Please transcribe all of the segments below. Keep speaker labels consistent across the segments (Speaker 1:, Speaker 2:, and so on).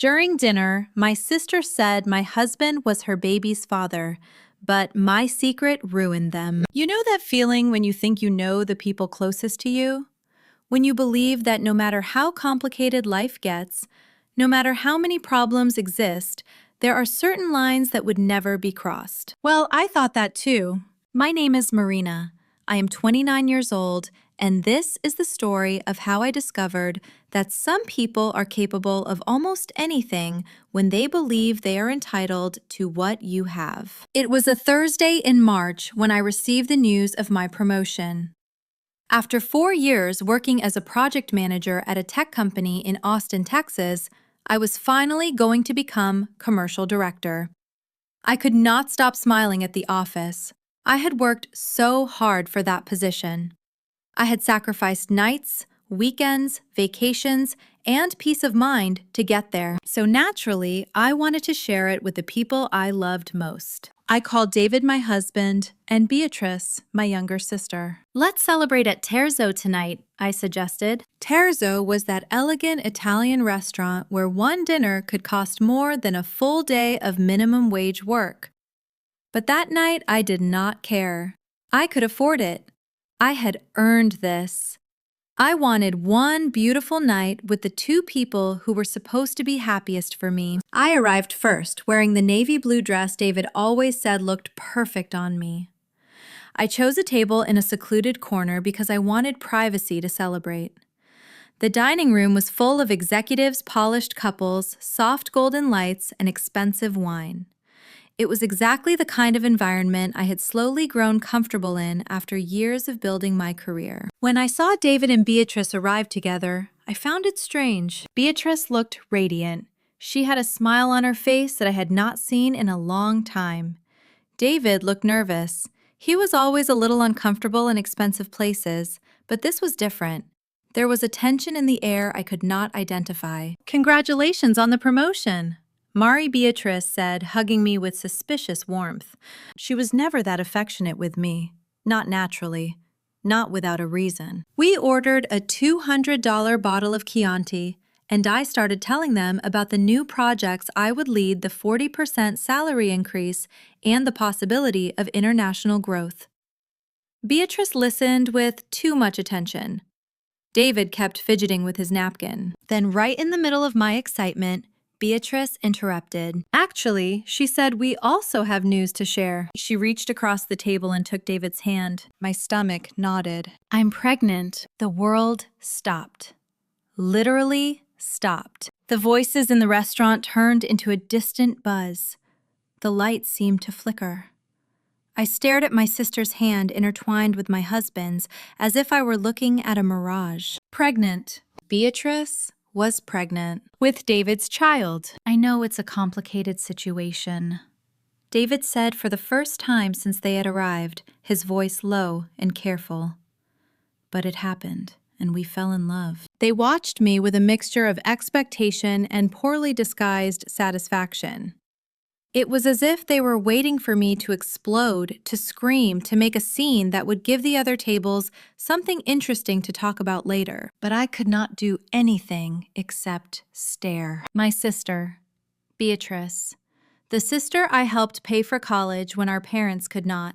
Speaker 1: During dinner, my sister said my husband was her baby's father, but my secret ruined them. You know that feeling when you think you know the people closest to you? When you believe that no matter how complicated life gets, no matter how many problems exist, there are certain lines that would never be crossed. Well, I thought that too. My name is Marina. I am 29 years old, and this is the story of how I discovered that some people are capable of almost anything when they believe they are entitled to what you have. It was a Thursday in March when I received the news of my promotion. After 4 years working as a project manager at a tech company in Austin, Texas, I was finally going to become commercial director. I could not stop smiling at the office. I had worked so hard for that position. I had sacrificed nights, weekends, vacations, and peace of mind to get there. So naturally, I wanted to share it with the people I loved most. I called David my husband and Beatrice my younger sister. Let's celebrate at Terzo tonight, I suggested. Terzo was that elegant Italian restaurant where one dinner could cost more than a full day of minimum wage work. But that night, I did not care. I could afford it. I had earned this. I wanted one beautiful night with the two people who were supposed to be happiest for me. I arrived first, wearing the navy blue dress David always said looked perfect on me. I chose a table in a secluded corner because I wanted privacy to celebrate. The dining room was full of executives, polished couples, soft golden lights, and expensive wine. It was exactly the kind of environment I had slowly grown comfortable in after years of building my career. When I saw David and Beatrice arrive together, I found it strange. Beatrice looked radiant. She had a smile on her face that I had not seen in a long time. David looked nervous. He was always a little uncomfortable in expensive places, but this was different. There was a tension in the air I could not identify. "Congratulations on the promotion," Mari Beatrice said, hugging me with suspicious warmth. She was never that affectionate with me. Not naturally. Not without a reason. We ordered a $200 bottle of Chianti, and I started telling them about the new projects I would lead, the 40% salary increase, and the possibility of international growth. Beatrice listened with too much attention. David kept fidgeting with his napkin. Then, right in the middle of my excitement, Beatrice interrupted. "Actually," she said, "we also have news to share." She reached across the table and took David's hand. My stomach nodded. "I'm pregnant." The world stopped. Literally stopped. The voices in the restaurant turned into a distant buzz. The lights seemed to flicker. I stared at my sister's hand intertwined with my husband's as if I were looking at a mirage. Pregnant. Beatrice was pregnant with David's child. "I know it's a complicated situation," David said for the first time since they had arrived, his voice low and careful. "But it happened, and we fell in love." They watched me with a mixture of expectation and poorly disguised satisfaction. It was as if they were waiting for me to explode, to scream, to make a scene that would give the other tables something interesting to talk about later. But I could not do anything except stare. My sister, Beatrice. The sister I helped pay for college when our parents could not.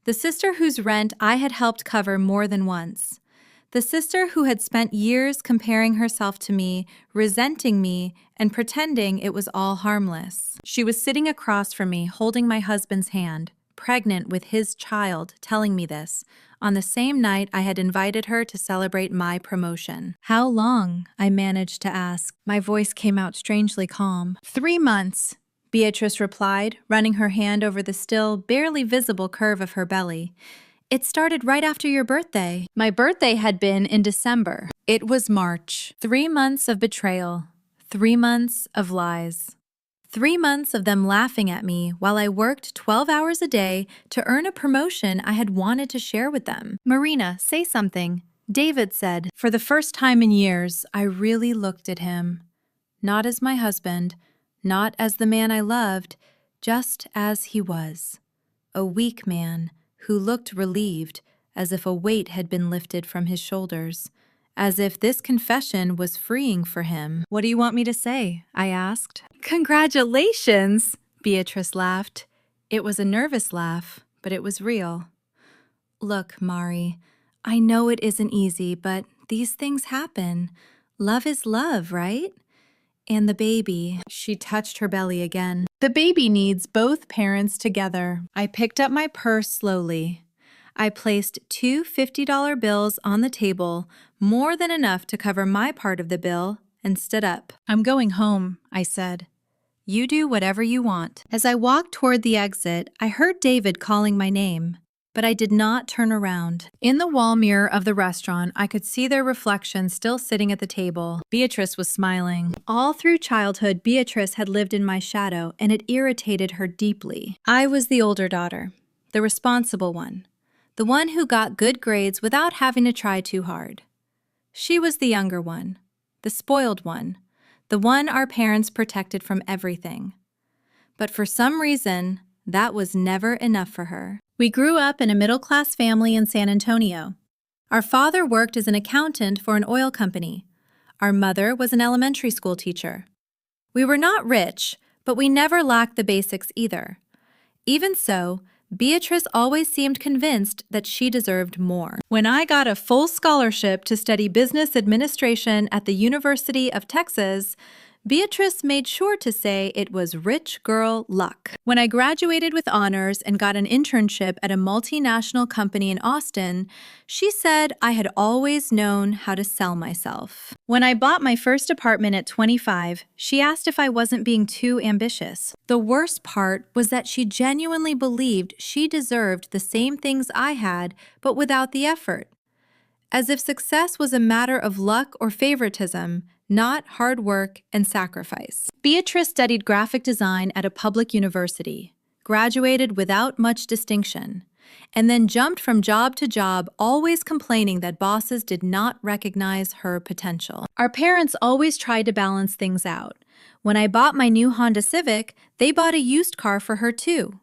Speaker 1: The sister whose rent I had helped cover more than once. The sister who had spent years comparing herself to me, resenting me, and pretending it was all harmless. She was sitting across from me, holding my husband's hand, pregnant with his child, telling me this, on the same night I had invited her to celebrate my promotion. "How long?" I managed to ask. My voice came out strangely calm. 3 months, Beatrice replied, running her hand over the still, barely visible curve of her belly. "It started right after your birthday." My birthday had been in December. It was March. 3 months of betrayal. 3 months of lies. 3 months of them laughing at me while I worked 12 hours a day to earn a promotion I had wanted to share with them. "Marina, say something," David said. For the first time in years, I really looked at him. Not as my husband, not as the man I loved, just as he was. A weak man who looked relieved, as if a weight had been lifted from his shoulders, as if this confession was freeing for him. "What do you want me to say?" I asked. "Congratulations!" Beatrice laughed. It was a nervous laugh, but it was real. "Look, Mari, I know it isn't easy, but these things happen. Love is love, right? And the baby," she touched her belly again. "The baby needs both parents together." I picked up my purse slowly. I placed two $50 bills on the table, more than enough to cover my part of the bill, and stood up. "I'm going home," I said. "You do whatever you want." As I walked toward the exit, I heard David calling my name, but I did not turn around. In the wall mirror of the restaurant, I could see their reflection still sitting at the table. Beatrice was smiling. All through childhood, Beatrice had lived in my shadow, and it irritated her deeply. I was the older daughter, the responsible one, the one who got good grades without having to try too hard. She was the younger one, the spoiled one, the one our parents protected from everything. But for some reason, that was never enough for her. We grew up in a middle-class family in San Antonio. Our father worked as an accountant for an oil company. Our mother was an elementary school teacher. We were not rich, but we never lacked the basics either. Even so, Beatrice always seemed convinced that she deserved more. When I got a full scholarship to study business administration at the University of Texas, Beatrice made sure to say it was rich girl luck. When I graduated with honors and got an internship at a multinational company in Austin, she said I had always known how to sell myself. When I bought my first apartment at 25, she asked if I wasn't being too ambitious. The worst part was that she genuinely believed she deserved the same things I had, but without the effort. As if success was a matter of luck or favoritism, not hard work and sacrifice. Beatrice studied graphic design at a public university, graduated without much distinction, and then jumped from job to job, always complaining that bosses did not recognize her potential. Our parents always tried to balance things out. When I bought my new Honda Civic, they bought a used car for her too.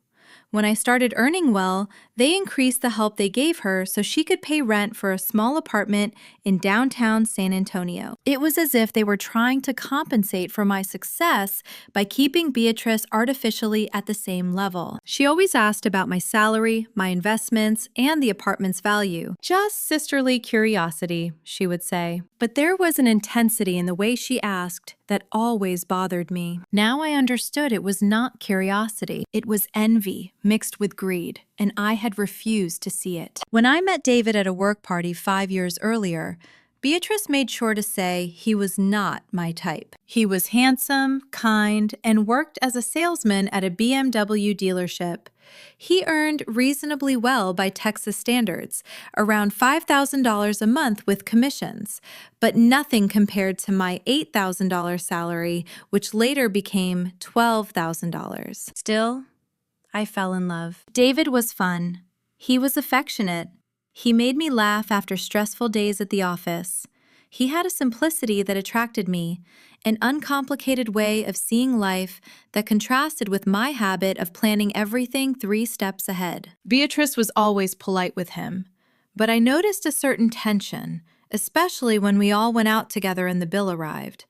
Speaker 1: When I started earning well, they increased the help they gave her so she could pay rent for a small apartment in downtown San Antonio. It was as if they were trying to compensate for my success by keeping Beatrice artificially at the same level. She always asked about my salary, my investments, and the apartment's value. "Just sisterly curiosity," she would say. But there was an intensity in the way she asked that always bothered me. Now I understood it was not curiosity. It was envy mixed with greed, and I had refused to see it. When I met David at a work party 5 years earlier, Beatrice made sure to say he was not my type. He was handsome, kind, and worked as a salesman at a BMW dealership. He earned reasonably well by Texas standards, around $5,000 a month with commissions, but nothing compared to my $8,000 salary, which later became $12,000. Still, I fell in love. David was fun. He was affectionate. He made me laugh after stressful days at the office. He had a simplicity that attracted me, an uncomplicated way of seeing life that contrasted with my habit of planning everything 3 steps ahead. Beatrice was always polite with him, but I noticed a certain tension, especially when we all went out together and the bill arrived.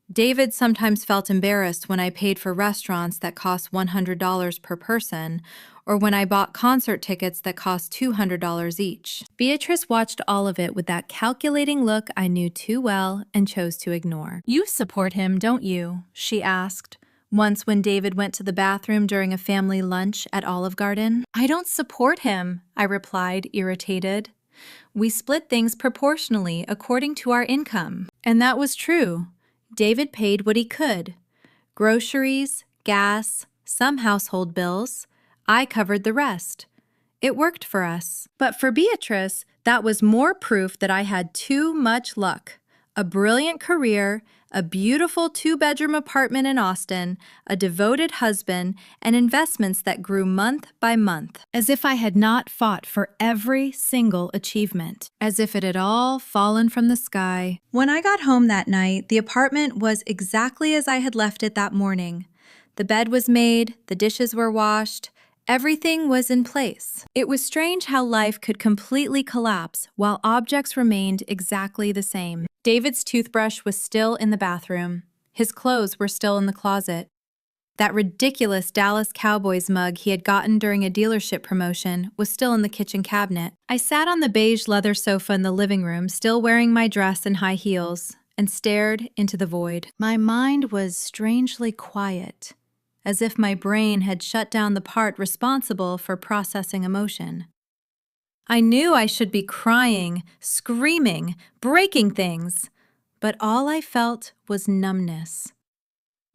Speaker 1: David sometimes felt embarrassed when I paid for restaurants that cost $100 per person, or when I bought concert tickets that cost $200 each. Beatrice watched all of it with that calculating look I knew too well and chose to ignore. "You support him, don't you?" she asked, once when David went to the bathroom during a family lunch at Olive Garden. "I don't support him," I replied, irritated. "We split things proportionally according to our income." And that was true. David paid what he could. Groceries, gas, some household bills. I covered the rest. It worked for us. But for Beatrice, that was more proof that I had too much luck. A brilliant career, a beautiful 2-bedroom apartment in Austin, a devoted husband, and investments that grew month by month. As if I had not fought for every single achievement. As if it had all fallen from the sky. When I got home that night, the apartment was exactly as I had left it that morning. The bed was made, the dishes were washed, Everything was in place. It was strange how life could completely collapse while objects remained exactly the same. David's toothbrush was still in the bathroom. His clothes were still in the closet. That ridiculous Dallas Cowboys mug he had gotten during a dealership promotion was still in the kitchen cabinet. I sat on the beige leather sofa in the living room, still wearing my dress and high heels, and stared into the void. My mind was strangely quiet, as if my brain had shut down the part responsible for processing emotion. I knew I should be crying, screaming, breaking things, but all I felt was numbness.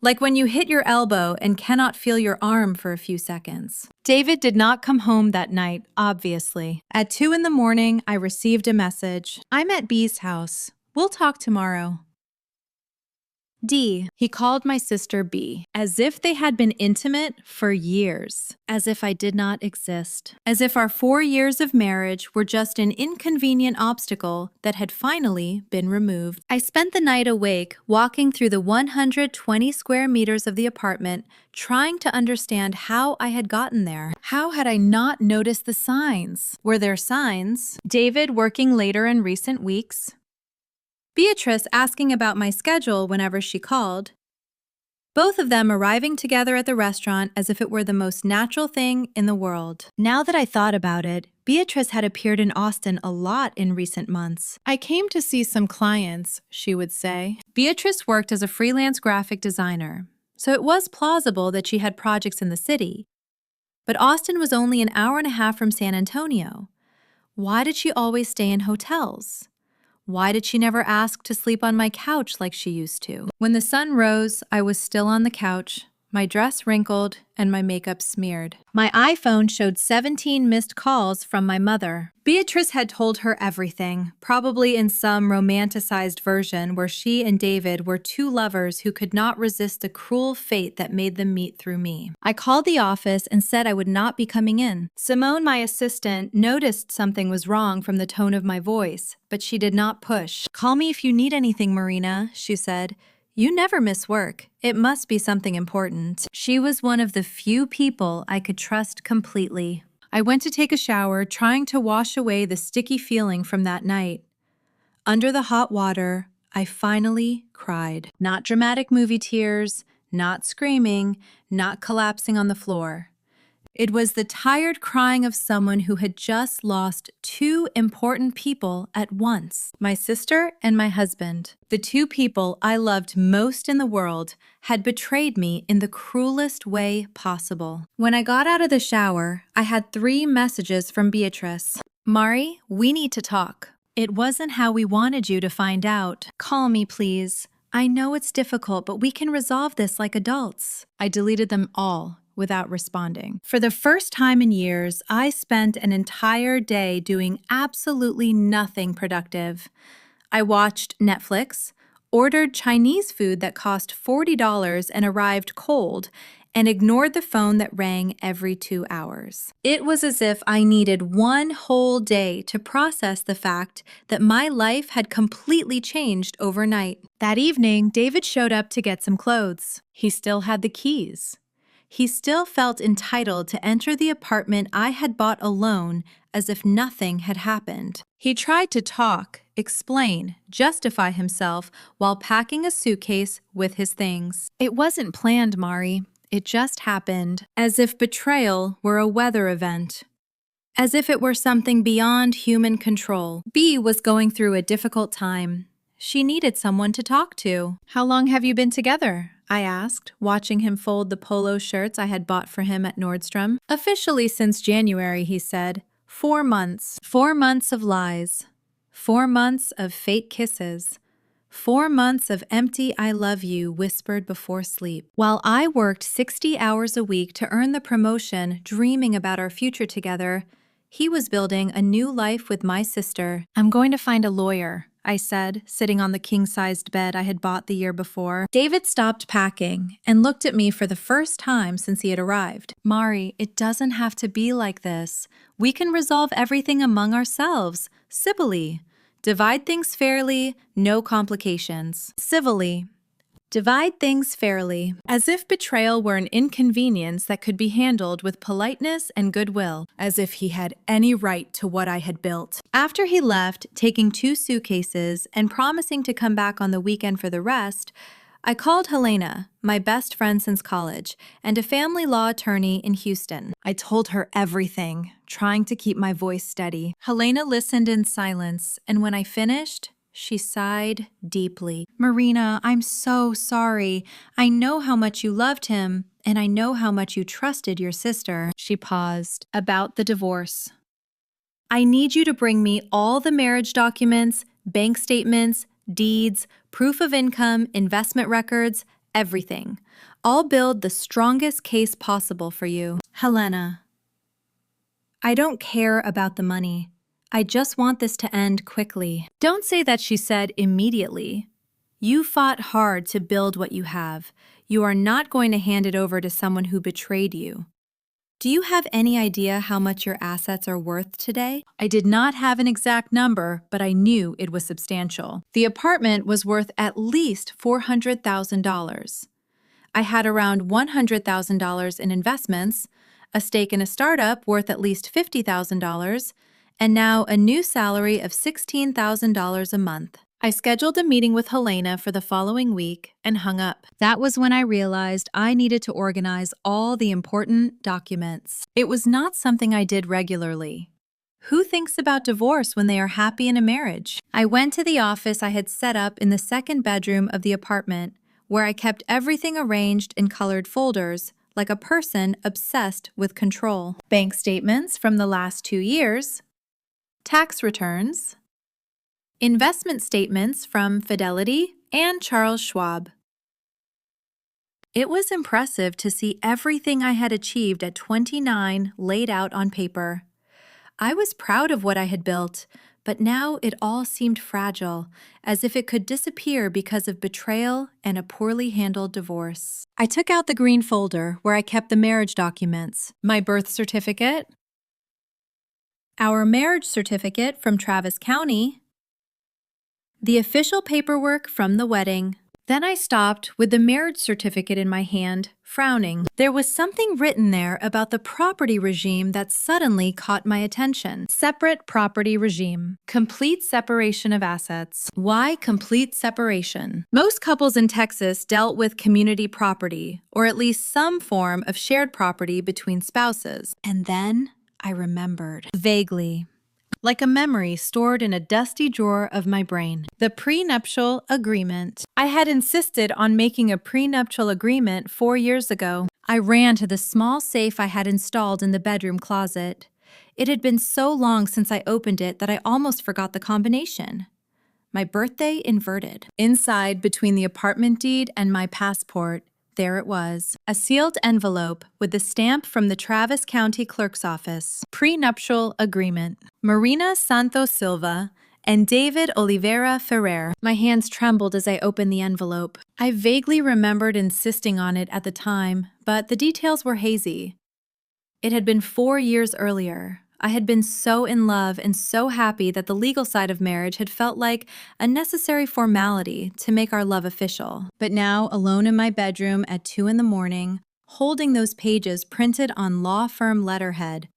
Speaker 1: Like when you hit your elbow and cannot feel your arm for a few seconds. David did not come home that night, obviously. At 2 in the morning, I received a message. I'm at B's house. We'll talk tomorrow. D. He called my sister B, as if they had been intimate for years, as if I did not exist, as if our 4 years of marriage were just an inconvenient obstacle that had finally been removed. I spent the night awake, walking through the 120 square meters of the apartment, trying to understand how I had gotten there. How had I not noticed the signs? Were there signs? David working later in recent weeks? Beatrice asking about my schedule whenever she called. Both of them arriving together at the restaurant as if it were the most natural thing in the world. Now that I thought about it, Beatrice had appeared in Austin a lot in recent months. I came to see some clients, she would say. Beatrice worked as a freelance graphic designer, so it was plausible that she had projects in the city. But Austin was only an hour and a half from San Antonio. Why did she always stay in hotels? Why did she never ask to sleep on my couch like she used to? When the sun rose, I was still on the couch, my dress wrinkled and my makeup smeared. My iPhone showed 17 missed calls from my mother. Beatrice had told her everything, probably in some romanticized version where she and David were two lovers who could not resist the cruel fate that made them meet through me. I called the office and said I would not be coming in. Simone, my assistant, noticed something was wrong from the tone of my voice, but she did not push. "Call me if you need anything, Marina," she said. "You never miss work. It must be something important." She was one of the few people I could trust completely. I went to take a shower, trying to wash away the sticky feeling from that night. Under the hot water, I finally cried. Not dramatic movie tears, not screaming, not collapsing on the floor. It was the tired crying of someone who had just lost two important people at once, my sister and my husband. The two people I loved most in the world had betrayed me in the cruelest way possible. When I got out of the shower, I had 3 messages from Beatrice. "Mari, we need to talk. It wasn't how we wanted you to find out. Call me, please. I know it's difficult, but we can resolve this like adults." I deleted them all without responding. For the first time in years, I spent an entire day doing absolutely nothing productive. I watched Netflix, ordered Chinese food that cost $40 and arrived cold, and ignored the phone that rang every 2 hours. It was as if I needed one whole day to process the fact that my life had completely changed overnight. That evening, David showed up to get some clothes. He still had the keys. He still felt entitled to enter the apartment I had bought alone as if nothing had happened. He tried to talk, explain, justify himself while packing a suitcase with his things. It wasn't planned, Mari. It just happened, as if betrayal were a weather event. As if it were something beyond human control. B was going through a difficult time. She needed someone to talk to. "How long have you been together?" I asked, watching him fold the polo shirts I had bought for him at Nordstrom. "Officially since January," he said. 4 months. 4 months of lies. 4 months of fake kisses. 4 months of empty "I love you" whispered before sleep. While I worked 60 hours a week to earn the promotion, dreaming about our future together, he was building a new life with my sister. "I'm going to find a lawyer," I said, sitting on the king-sized bed I had bought the year before. David stopped packing and looked at me for the first time since he had arrived. "Mari, it doesn't have to be like this. We can resolve everything among ourselves, civilly. Divide things fairly, no complications. Civilly." Divide things fairly, as if betrayal were an inconvenience that could be handled with politeness and goodwill, as if he had any right to what I had built. After he left, taking 2 suitcases and promising to come back on the weekend for the rest, I called Helena, my best friend since college, and a family law attorney in Houston. I told her everything, trying to keep my voice steady. Helena listened in silence, and when I finished, she sighed deeply. Marina, I'm so sorry. I know how much you loved him, and I know how much you trusted your sister. She paused. About the divorce. I need you to bring me all the marriage documents, bank statements, deeds, proof of income, investment records, everything. I'll build the strongest case possible for you. Helena, I don't care about the money. I just want this to end quickly. Don't say that, she said immediately. You fought hard to build what you have. You are not going to hand it over to someone who betrayed you. Do you have any idea how much your assets are worth today? I did not have an exact number, but I knew it was substantial. The apartment was worth at least $400,000. I had around $100,000 in investments, a stake in a startup worth at least $50,000, and now a new salary of $16,000 a month. I scheduled a meeting with Helena for the following week and hung up. That was when I realized I needed to organize all the important documents. It was not something I did regularly. Who thinks about divorce when they are happy in a marriage? I went to the office I had set up in the second bedroom of the apartment, where I kept everything arranged in colored folders, like a person obsessed with control. Bank statements from the last 2 years, tax returns, investment statements from Fidelity and Charles Schwab. It was impressive to see everything I had achieved at 29 laid out on paper. I was proud of what I had built, but now it all seemed fragile, as if it could disappear because of betrayal and a poorly handled divorce. I took out the green folder where I kept the marriage documents, my birth certificate, our marriage certificate from Travis County, the official paperwork from the wedding. Then I stopped with the marriage certificate in my hand, frowning. There was something written there about the property regime that suddenly caught my attention. Separate property regime. Complete separation of assets. Why complete separation? Most couples in Texas dealt with community property, or at least some form of shared property between spouses. And then I remembered. Vaguely. Like a memory stored in a dusty drawer of my brain. The prenuptial agreement. I had insisted on making a prenuptial agreement 4 years ago. I ran to the small safe I had installed in the bedroom closet. It had been so long since I opened it that I almost forgot the combination. My birthday inverted. Inside, between the apartment deed and my passport, there it was, a sealed envelope with the stamp from the Travis County Clerk's Office. Prenuptial agreement. Marina Santos Silva and David Oliveira Ferrer. My hands trembled as I opened the envelope. I vaguely remembered insisting on it at the time, but the details were hazy. It had been 4 years earlier. I had been so in love and so happy that the legal side of marriage had felt like a necessary formality to make our love official. But now, alone in my bedroom at 2 in the morning, holding those pages printed on law firm letterhead,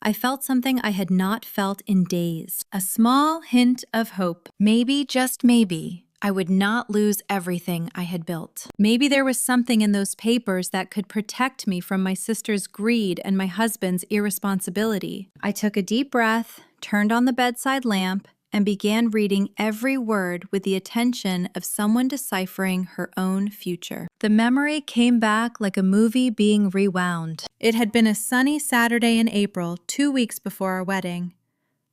Speaker 1: I felt something I had not felt in days. A small hint of hope. Maybe, just maybe, I would not lose everything I had built. Maybe there was something in those papers that could protect me from my sister's greed and my husband's irresponsibility. I took a deep breath, turned on the bedside lamp, and began reading every word with the attention of someone deciphering her own future. The memory came back like a movie being rewound. It had been a sunny Saturday in April, 2 weeks before our wedding.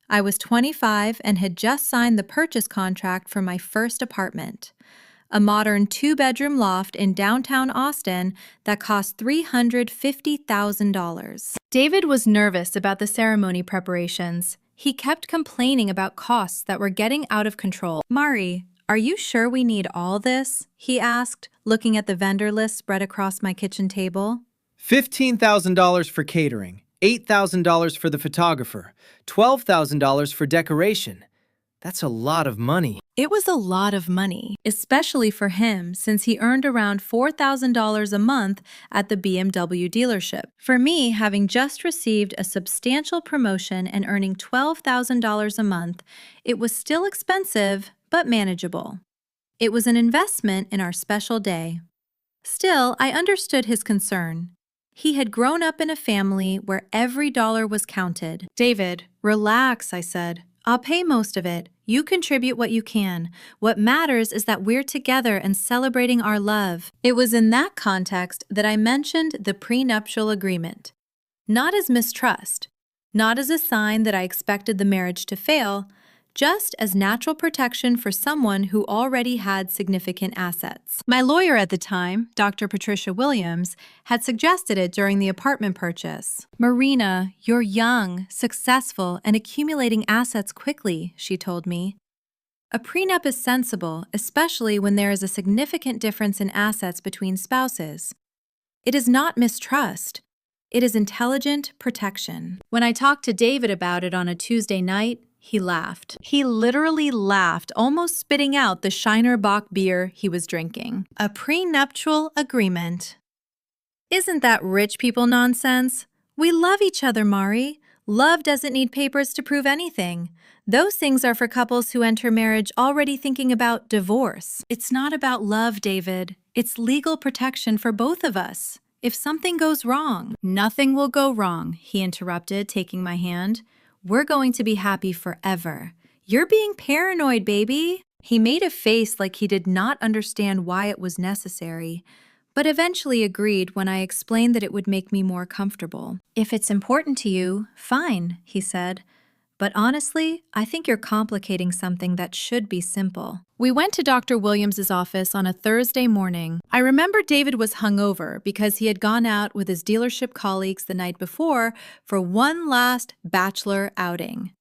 Speaker 1: I was 25 and had just signed the purchase contract for my first apartment, a modern 2-bedroom loft in downtown Austin that cost $350,000. David was nervous about the ceremony preparations. He kept complaining about costs that were getting out of control. Mari, are you sure we need all this? He asked, looking at the vendor list spread across my kitchen table.
Speaker 2: $15,000 for catering, $8,000 for the photographer, $12,000 for decoration. That's a lot of money.
Speaker 1: It was a lot of money, especially for him since he earned around $4,000 a month at the BMW dealership. For me, having just received a substantial promotion and earning $12,000 a month, it was still expensive but manageable. It was an investment in our special day. Still, I understood his concern. He had grown up in a family where every dollar was counted. "David, relax," I said. "I'll pay most of it. You contribute what you can. What matters is that we're together and celebrating our love." It was in that context that I mentioned the prenuptial agreement. Not as mistrust, not as a sign that I expected the marriage to fail, just as natural protection for someone who already had significant assets. My lawyer at the time, Dr. Patricia Williams, had suggested it during the apartment purchase. "Marina, you're young, successful, and accumulating assets quickly," she told me. "A prenup is sensible, especially when there is a significant difference in assets between spouses. It is not mistrust. It is intelligent protection." When I talked to David about it on a Tuesday night, he laughed. He literally laughed, almost spitting out the Shiner Bock beer he was drinking. A prenuptial agreement. Isn't that rich people nonsense? We love each other, Mari. Love doesn't need papers to prove anything. Those things are for couples who enter marriage already thinking about divorce. It's not about love, David. It's legal protection for both of us. If something goes wrong, nothing will go wrong, he interrupted, taking my hand. We're going to be happy forever. You're being paranoid, baby. He made a face like he did not understand why it was necessary, but eventually agreed when I explained that it would make me more comfortable. "If it's important to you, fine," he said. "But honestly, I think you're complicating something that should be simple." We went to Dr. Williams's office on a Thursday morning. I remember David was hungover because he had gone out with his dealership colleagues the night before for one last bachelor outing.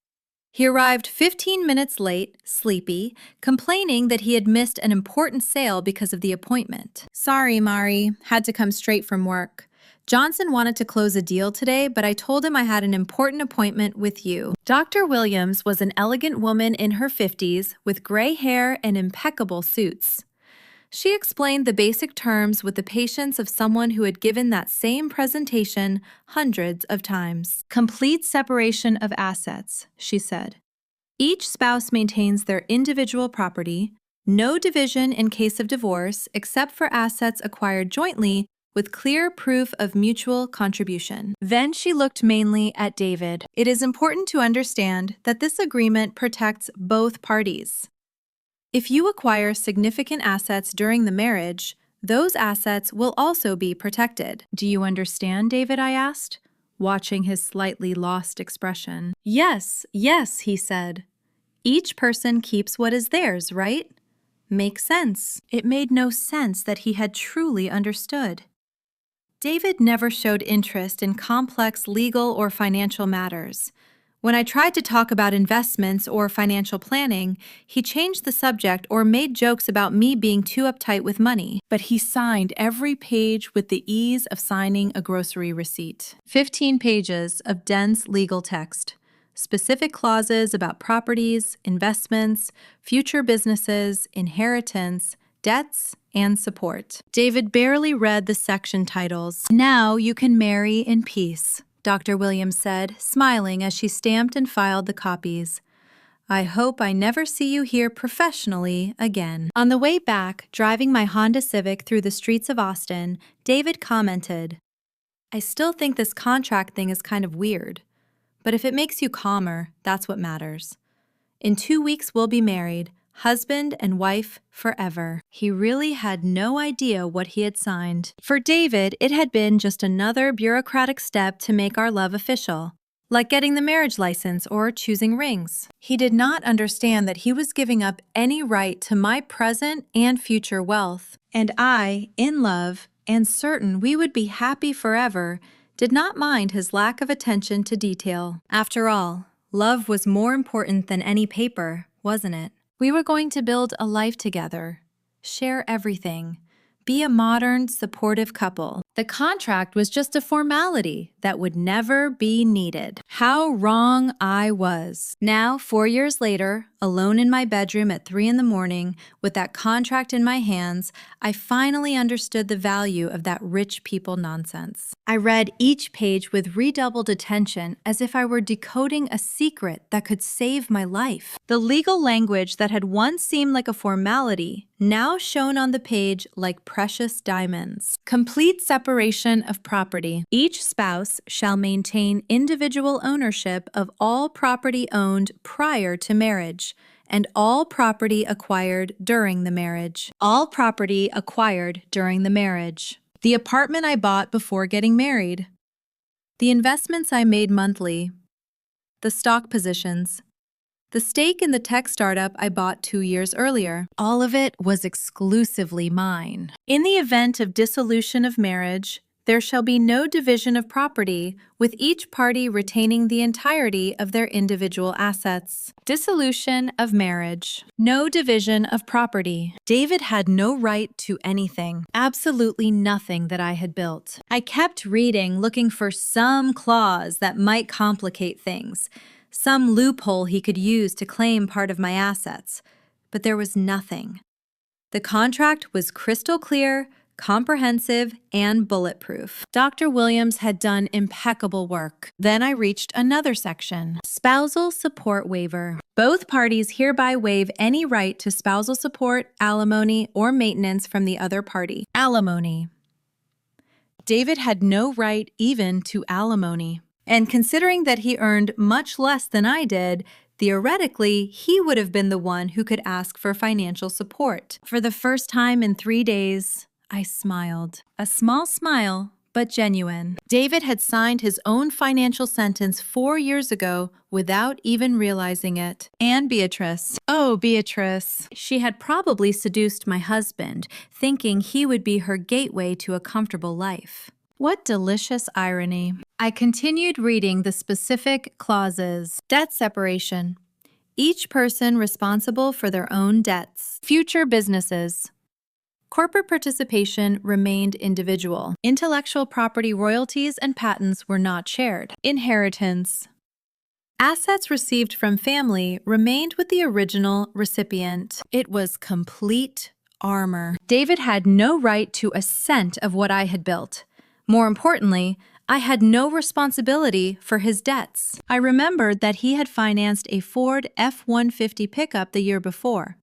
Speaker 1: He arrived 15 minutes late, sleepy, complaining that he had missed an important sale because of the appointment. "Sorry, Mari, had to come straight from work. Johnson wanted to close a deal today, but I told him I had an important appointment with you." Dr. Williams was an elegant woman in her 50s with gray hair and impeccable suits. She explained the basic terms with the patience of someone who had given that same presentation hundreds of times. "Complete separation of assets," she said. "Each spouse maintains their individual property, no division in case of divorce except for assets acquired jointly with clear proof of mutual contribution." Then she looked mainly at David. "It is important to understand that this agreement protects both parties. If you acquire significant assets during the marriage, those assets will also be protected." "Do you understand, David?" I asked, watching his slightly lost expression. Yes, he said. "Each person keeps what is theirs, right?" Makes sense. It made no sense that he had truly understood. David never showed interest in complex legal or financial matters. When I tried to talk about investments or financial planning, he changed the subject or made jokes about me being too uptight with money. But he signed every page with the ease of signing a grocery receipt. 15 pages of dense legal text. Specific clauses about properties, investments, future businesses, inheritance, debts, and support. David barely read the section titles. "Now you can marry in peace," Dr. Williams said, smiling as she stamped and filed the copies. "I hope I never see you here professionally again." On the way back, driving my Honda Civic through the streets of Austin, David commented, "I still think this contract thing is kind of weird, but if it makes you calmer, that's what matters. In 2 weeks we'll be married, husband and wife forever." He really had no idea what he had signed. For David, it had been just another bureaucratic step to make our love official, like getting the marriage license or choosing rings. He did not understand that he was giving up any right to my present and future wealth. And I, in love, and certain we would be happy forever, did not mind his lack of attention to detail. After all, love was more important than any paper, wasn't it? We were going to build a life together, share everything, be a modern, supportive couple. The contract was just a formality that would never be needed. How wrong I was. Now, 4 years later, alone in my bedroom at 3 in the morning, with that contract in my hands, I finally understood the value of that rich people nonsense. I read each page with redoubled attention as if I were decoding a secret that could save my life. The legal language that had once seemed like a formality now shone on the page like precious diamonds. Complete separation of property. Each spouse shall maintain individual ownership of all property owned prior to marriage, and all property acquired during the marriage. All property acquired during the marriage. The apartment I bought before getting married. The investments I made monthly. The stock positions. The stake in the tech startup I bought 2 years earlier. All of it was exclusively mine. In the event of dissolution of marriage, there shall be no division of property, with each party retaining the entirety of their individual assets. Dissolution of marriage. No division of property. David had no right to anything, absolutely nothing that I had built. I kept reading, looking for some clause that might complicate things, some loophole he could use to claim part of my assets, but there was nothing. The contract was crystal clear, comprehensive, and bulletproof. Dr. Williams had done impeccable work. Then I reached another section. Spousal support waiver. Both parties hereby waive any right to spousal support, alimony, or maintenance from the other party. Alimony. David had no right even to alimony. And considering that he earned much less than I did, theoretically, he would have been the one who could ask for financial support. For the first time in 3 days, I smiled. A small smile, but genuine. David had signed his own financial sentence 4 years ago without even realizing it. And Beatrice. Oh, Beatrice. She had probably seduced my husband, thinking he would be her gateway to a comfortable life. What delicious irony. I continued reading the specific clauses. Debt separation. Each person responsible for their own debts. Future businesses. Corporate participation remained individual. Intellectual property royalties and patents were not shared. Inheritance. Assets received from family remained with the original recipient. It was complete armor. David had no right to a cent of what I had built. More importantly, I had no responsibility for his debts. I remembered that he had financed a Ford F-150 pickup the year before,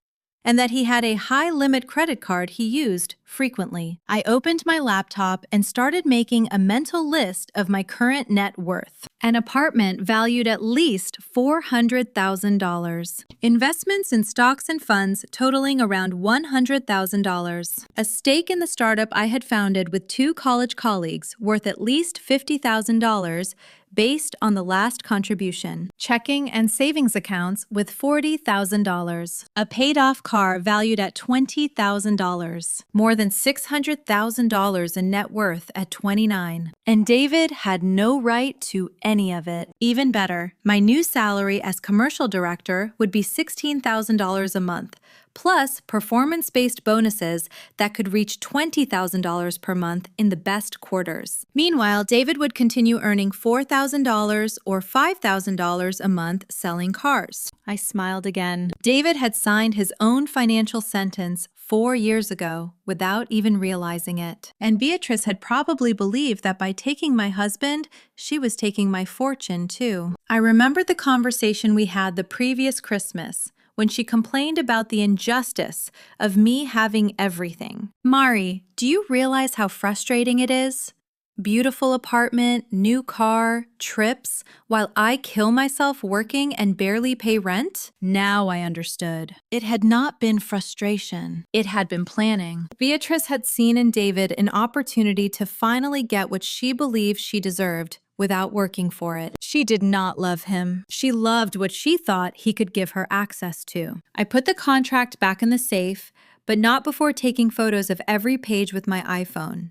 Speaker 1: and that he had a high-limit credit card he used frequently. I opened my laptop and started making a mental list of my current net worth. An apartment valued at least $400,000. Investments in stocks and funds totaling around $100,000. A stake in the startup I had founded with 2 college colleagues worth at least $50,000 based on the last contribution. Checking and savings accounts with $40,000. A paid-off car valued at $20,000. More than $600,000 in net worth at 29. And David had no right to any of it. Even better, my new salary as commercial director would be $16,000 a month, plus performance-based bonuses that could reach $20,000 per month in the best quarters. Meanwhile, David would continue earning $4,000 or $5,000 a month selling cars. I smiled again. David had signed his own financial sentence 4 years ago without even realizing it. And Beatrice had probably believed that by taking my husband, she was taking my fortune too. I remembered the conversation we had the previous Christmas, when she complained about the injustice of me having everything. Mari, do you realize how frustrating it is? Beautiful apartment, new car, trips, while I kill myself working and barely pay rent? Now I understood. It had not been frustration. It had been planning. Beatrice had seen in David an opportunity to finally get what she believed she deserved without working for it. She did not love him. She loved what she thought he could give her access to. I put the contract back in the safe, but not before taking photos of every page with my iPhone.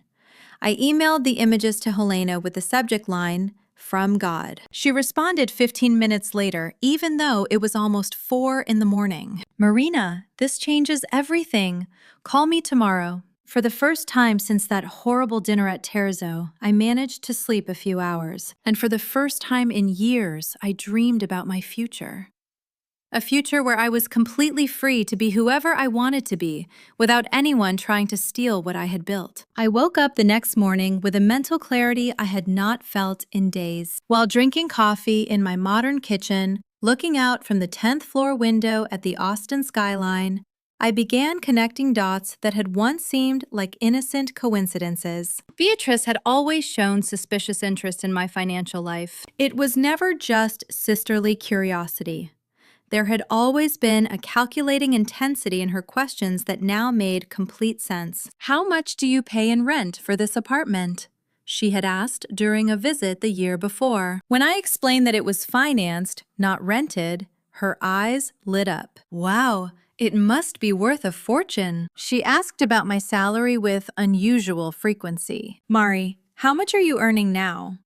Speaker 1: I emailed the images to Helena with the subject line, "From God." She responded 15 minutes later, even though it was almost 4 in the morning. "Marina, this changes everything. Call me tomorrow." For the first time since that horrible dinner at Terzo, I managed to sleep a few hours. And for the first time in years, I dreamed about my future. A future where I was completely free to be whoever I wanted to be, without anyone trying to steal what I had built. I woke up the next morning with a mental clarity I had not felt in days. While drinking coffee in my modern kitchen, looking out from the 10th floor window at the Austin skyline, I began connecting dots that had once seemed like innocent coincidences. Beatrice had always shown suspicious interest in my financial life. It was never just sisterly curiosity. There had always been a calculating intensity in her questions that now made complete sense. "How much do you pay in rent for this apartment?" she had asked during a visit the year before. When I explained that it was financed, not rented, her eyes lit up. "Wow, it must be worth a fortune." She asked about my salary with unusual frequency. "Mari, how much are you earning now?"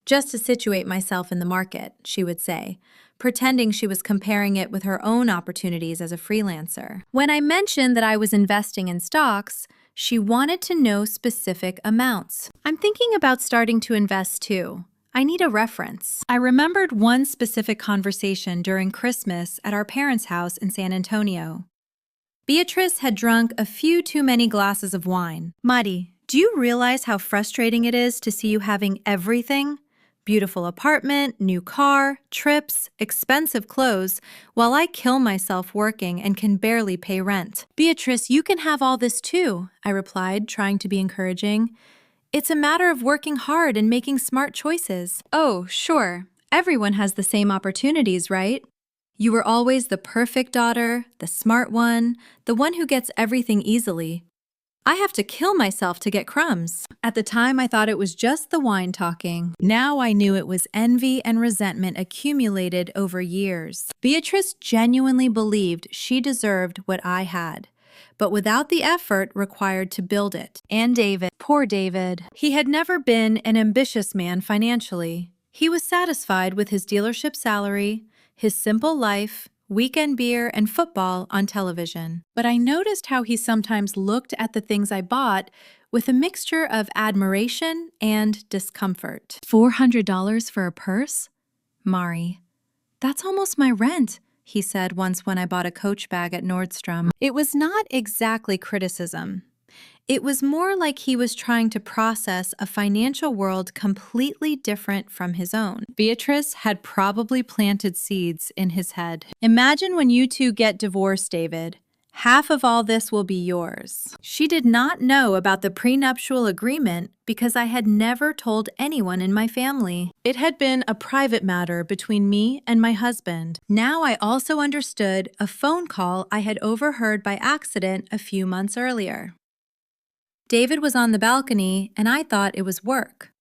Speaker 1: "Just to situate myself in the market," she would say, pretending she was comparing it with her own opportunities as a freelancer. When I mentioned that I was investing in stocks, she wanted to know specific amounts. "I'm thinking about starting to invest too. I need a reference." I remembered one specific conversation during Christmas at our parents' house in San Antonio. Beatrice had drunk a few too many glasses of wine. "Mari, do you realize how frustrating it is to see you having everything? Beautiful apartment, new car, trips, expensive clothes, while I kill myself working and can barely pay rent." "Beatrice, you can have all this too," I replied, trying to be encouraging. "It's a matter of working hard and making smart choices." "Oh, sure. Everyone has the same opportunities, right? You were always the perfect daughter, the smart one, the one who gets everything easily. I have to kill myself to get crumbs." At the time, I thought it was just the wine talking. Now I knew it was envy and resentment accumulated over years. Beatrice genuinely believed she deserved what I had, but without the effort required to build it. And David, poor David. He had never been an ambitious man financially. He was satisfied with his dealership salary, his simple life, weekend beer, and football on television. But I noticed how he sometimes looked at the things I bought with a mixture of admiration and discomfort. $400 for a purse? Mari, that's almost my rent, he said once when I bought a Coach bag at Nordstrom. It was not exactly criticism. It was more like he was trying to process a financial world completely different from his own. Beatrice had probably planted seeds in his head. "Imagine when you two get divorced, David. Half of all this will be yours." She did not know about the prenuptial agreement because I had never told anyone in my family. It had been a private matter between me and my husband. Now I also understood a phone call I had overheard by accident a few months earlier. David was on the balcony, and I thought it was work.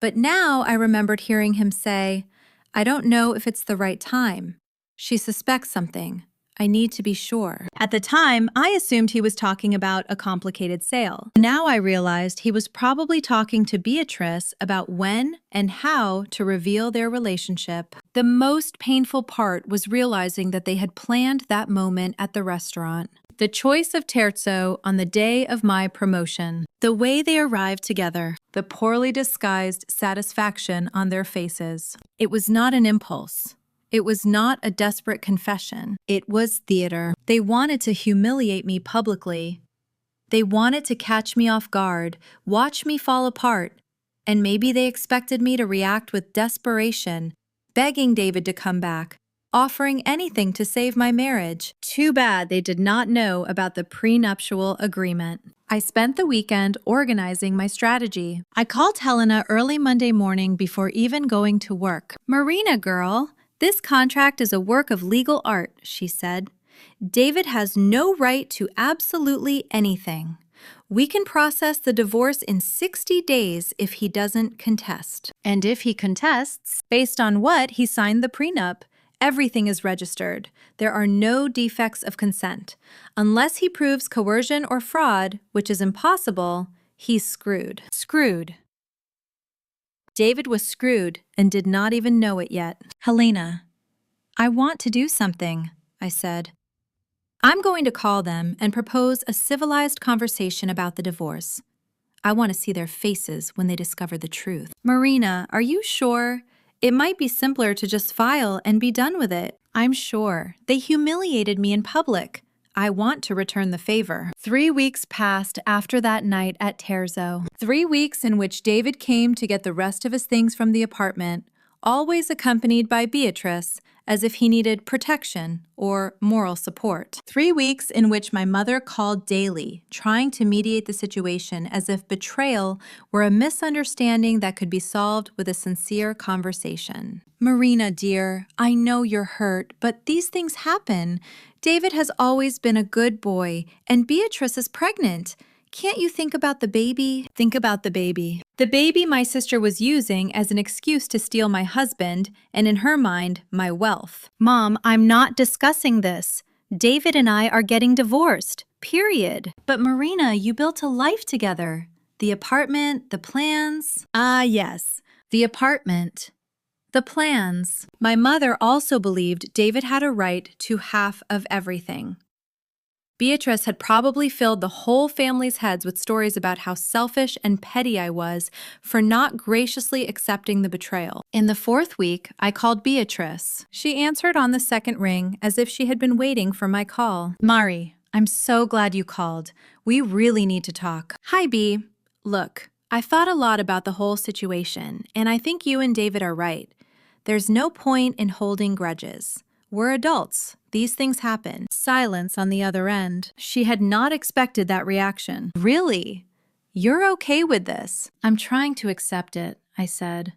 Speaker 1: But now I remembered hearing him say, "I don't know if it's the right time. She suspects something. I need to be sure." At the time, I assumed he was talking about a complicated sale. Now I realized he was probably talking to Beatrice about when and how to reveal their relationship. The most painful part was realizing that they had planned that moment at the restaurant. The choice of terzo on the day of my promotion. The way they arrived together. The poorly disguised satisfaction on their faces. It was not an impulse. It was not a desperate confession. It was theater. They wanted to humiliate me publicly. They wanted to catch me off guard, watch me fall apart, and maybe they expected me to react with desperation, begging David to come back, offering anything to save my marriage. Too bad they did not know about the prenuptial agreement. I spent the weekend organizing my strategy. I called Helena early Monday morning before even going to work. "Marina, girl, this contract is a work of legal art," she said. "David has no right to absolutely anything. We can process the divorce in 60 days if he doesn't contest. And if he contests, based on what he signed the prenup, everything is registered. There are no defects of consent. Unless he proves coercion or fraud, which is impossible, he's screwed." Screwed. David was screwed and did not even know it yet. "Helena, I want to do something," I said. I'm going to call them and propose a civilized conversation about the divorce. I want to see their faces when they discover the truth. Marina, are you sure? It might be simpler to just file and be done with it. I'm sure. They humiliated me in public. I want to return the favor. 3 weeks passed after that night at Terzo. 3 weeks in which David came to get the rest of his things from the apartment, always accompanied by Beatrice, as if he needed protection or moral support. 3 weeks in which my mother called daily, trying to mediate the situation as if betrayal were a misunderstanding that could be solved with a sincere conversation. Marina, dear, I know you're hurt, but these things happen. David has always been a good boy, and Beatrice is pregnant. Can't you think about the baby? Think about the baby. The baby my sister was using as an excuse to steal my husband, and in her mind, my wealth. Mom, I'm not discussing this. David and I are getting divorced, period. But Marina, you built a life together. The apartment, the plans. Ah, yes, the apartment. The plans. My mother also believed David had a right to half of everything. Beatrice had probably filled the whole family's heads with stories about how selfish and petty I was for not graciously accepting the betrayal. In the 4th week, I called Beatrice. She answered on the 2nd ring as if she had been waiting for my call. Mari, I'm so glad you called. We really need to talk. Hi, Bea. Look, I thought a lot about the whole situation, and I think you and David are right. There's no point in holding grudges. We're adults. These things happen. Silence on the other end. She had not expected that reaction. Really? You're okay with this? I'm trying to accept it, I said.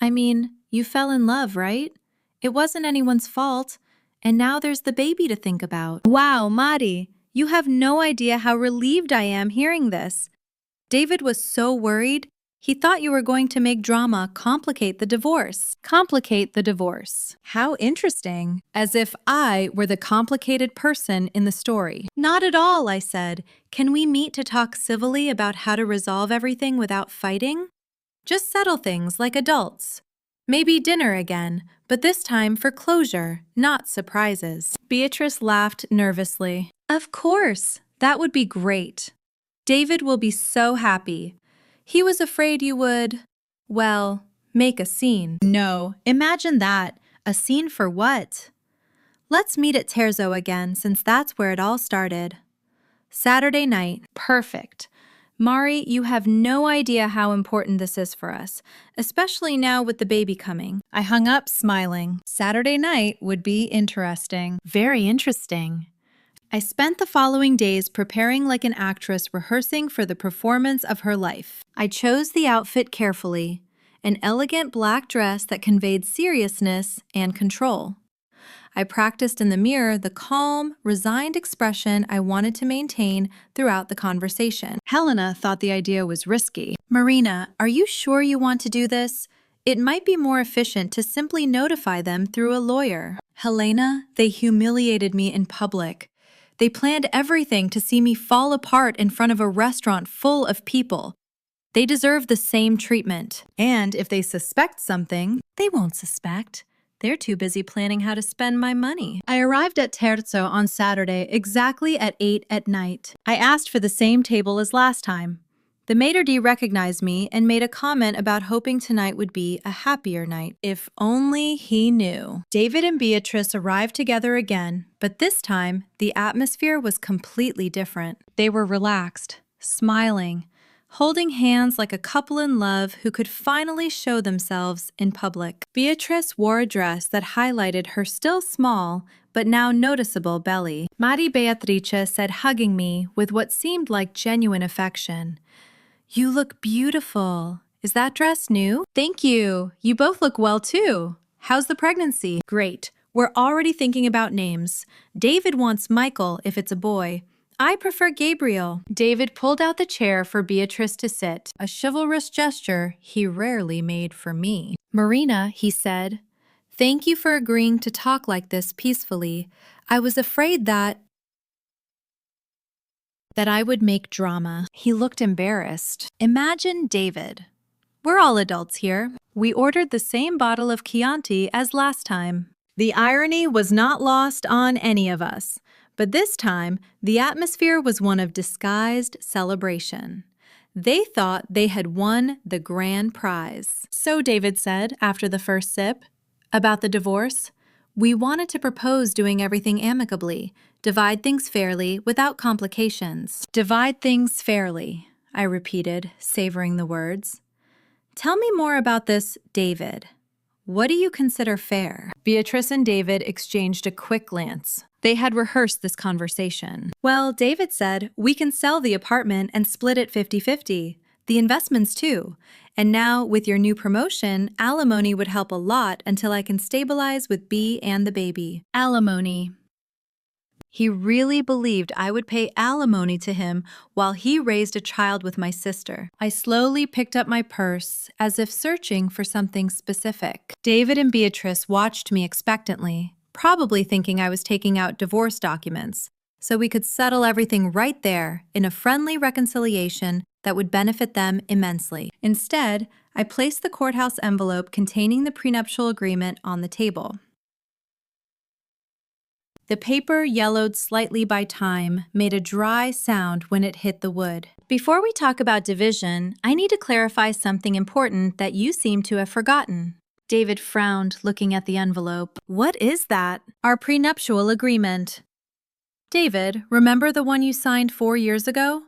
Speaker 1: I mean, you fell in love, right? It wasn't anyone's fault. And now there's the baby to think about. Wow, Mari, you have no idea how relieved I am hearing this. David was so worried. He thought you were going to make drama complicate the divorce. Complicate the divorce. How interesting. As if I were the complicated person in the story. Not at all, I said. Can we meet to talk civilly about how to resolve everything without fighting? Just settle things like adults. Maybe dinner again, but this time for closure, not surprises. Beatrice laughed nervously. Of course, that would be great. David will be so happy. He was afraid you would, well, make a scene. No, imagine that. A scene for what? Let's meet at Terzo again, since that's where it all started. Saturday night. Perfect. Mari, you have no idea how important this is for us, especially now with the baby coming. I hung up smiling. Saturday night would be interesting. Very interesting. I spent the following days preparing like an actress rehearsing for the performance of her life. I chose the outfit carefully, an elegant black dress that conveyed seriousness and control. I practiced in the mirror the calm, resigned expression I wanted to maintain throughout the conversation. Helena thought the idea was risky. Marina, are you sure you want to do this? It might be more efficient to simply notify them through a lawyer. Helena, they humiliated me in public. They planned everything to see me fall apart in front of a restaurant full of people. They deserve the same treatment. And if they suspect something, they won't suspect. They're too busy planning how to spend my money. I arrived at Terzo on Saturday exactly at 8 at night. I asked for the same table as last time. The maitre d' recognized me and made a comment about hoping tonight would be a happier night. If only he knew. David and Beatrice arrived together again, but this time, the atmosphere was completely different. They were relaxed, smiling, holding hands like a couple in love who could finally show themselves in public. Beatrice wore a dress that highlighted her still small, but now noticeable belly. Mari Beatrice said, hugging me with what seemed like genuine affection, "You look beautiful. Is that dress new?" "Thank you. You both look well too. How's the pregnancy?" "Great. We're already thinking about names. David wants Michael if it's a boy. I prefer Gabriel." David pulled out the chair for Beatrice to sit, a chivalrous gesture he rarely made for me. "Marina," he said, "thank you for agreeing to talk like this peacefully. I was afraid that I would make drama." He looked embarrassed. Imagine David. We're all adults here. We ordered the same bottle of Chianti as last time. The irony was not lost on any of us. But this time, the atmosphere was one of disguised celebration. They thought they had won the grand prize. So David said, after the first sip, about the divorce, we wanted to propose doing everything amicably, divide things fairly without complications. Divide things fairly, I repeated, savoring the words. Tell me more about this, David. What do you consider fair? Beatrice and David exchanged a quick glance. They had rehearsed this conversation. Well, David said, we can sell the apartment and split it 50-50. The investments too. And now, with your new promotion, alimony would help a lot until I can stabilize with B and the baby. Alimony. He really believed I would pay alimony to him while he raised a child with my sister. I slowly picked up my purse, as if searching for something specific. David and Beatrice watched me expectantly, probably thinking I was taking out divorce documents, so we could settle everything right there in a friendly reconciliation that would benefit them immensely. Instead, I placed the courthouse envelope containing the prenuptial agreement on the table. The paper, yellowed slightly by time, made a dry sound when it hit the wood. Before we talk about division, I need to clarify something important that you seem to have forgotten. David frowned, looking at the envelope. What is that? Our prenuptial agreement. David, remember the one you signed 4 years ago?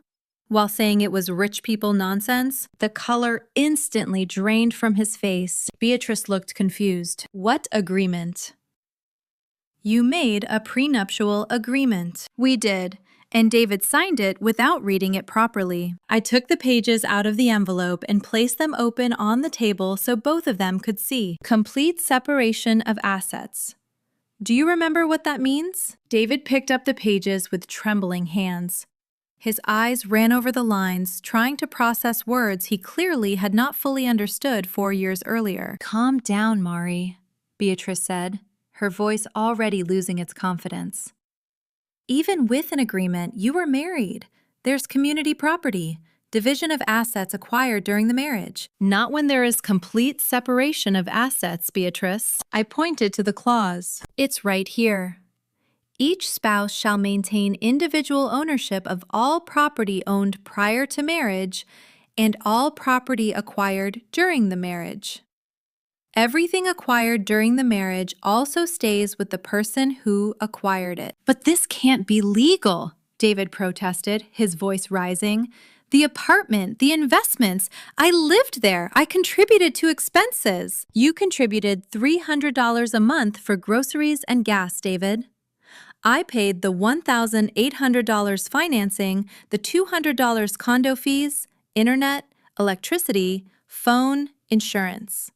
Speaker 1: While saying it was rich people nonsense, the color instantly drained from his face. Beatrice looked confused. What agreement? You made a prenuptial agreement. We did, and David signed it without reading it properly. I took the pages out of the envelope and placed them open on the table so both of them could see. Complete separation of assets. Do you remember what that means? David picked up the pages with trembling hands. His eyes ran over the lines, trying to process words he clearly had not fully understood 4 years earlier. Calm down, Mari, Beatrice said, her voice already losing its confidence. Even with an agreement, you were married. There's community property, division of assets acquired during the marriage. Not when there is complete separation of assets, Beatrice. I pointed to the clause. It's right here. Each spouse shall maintain individual ownership of all property owned prior to marriage and all property acquired during the marriage. Everything acquired during the marriage also stays with the person who acquired it. But this can't be legal, David protested, his voice rising. The apartment, the investments, I lived there. I contributed to expenses. You contributed $300 a month for groceries and gas, David. I paid the $1,800 financing, the $200 condo fees, internet, electricity, phone, insurance.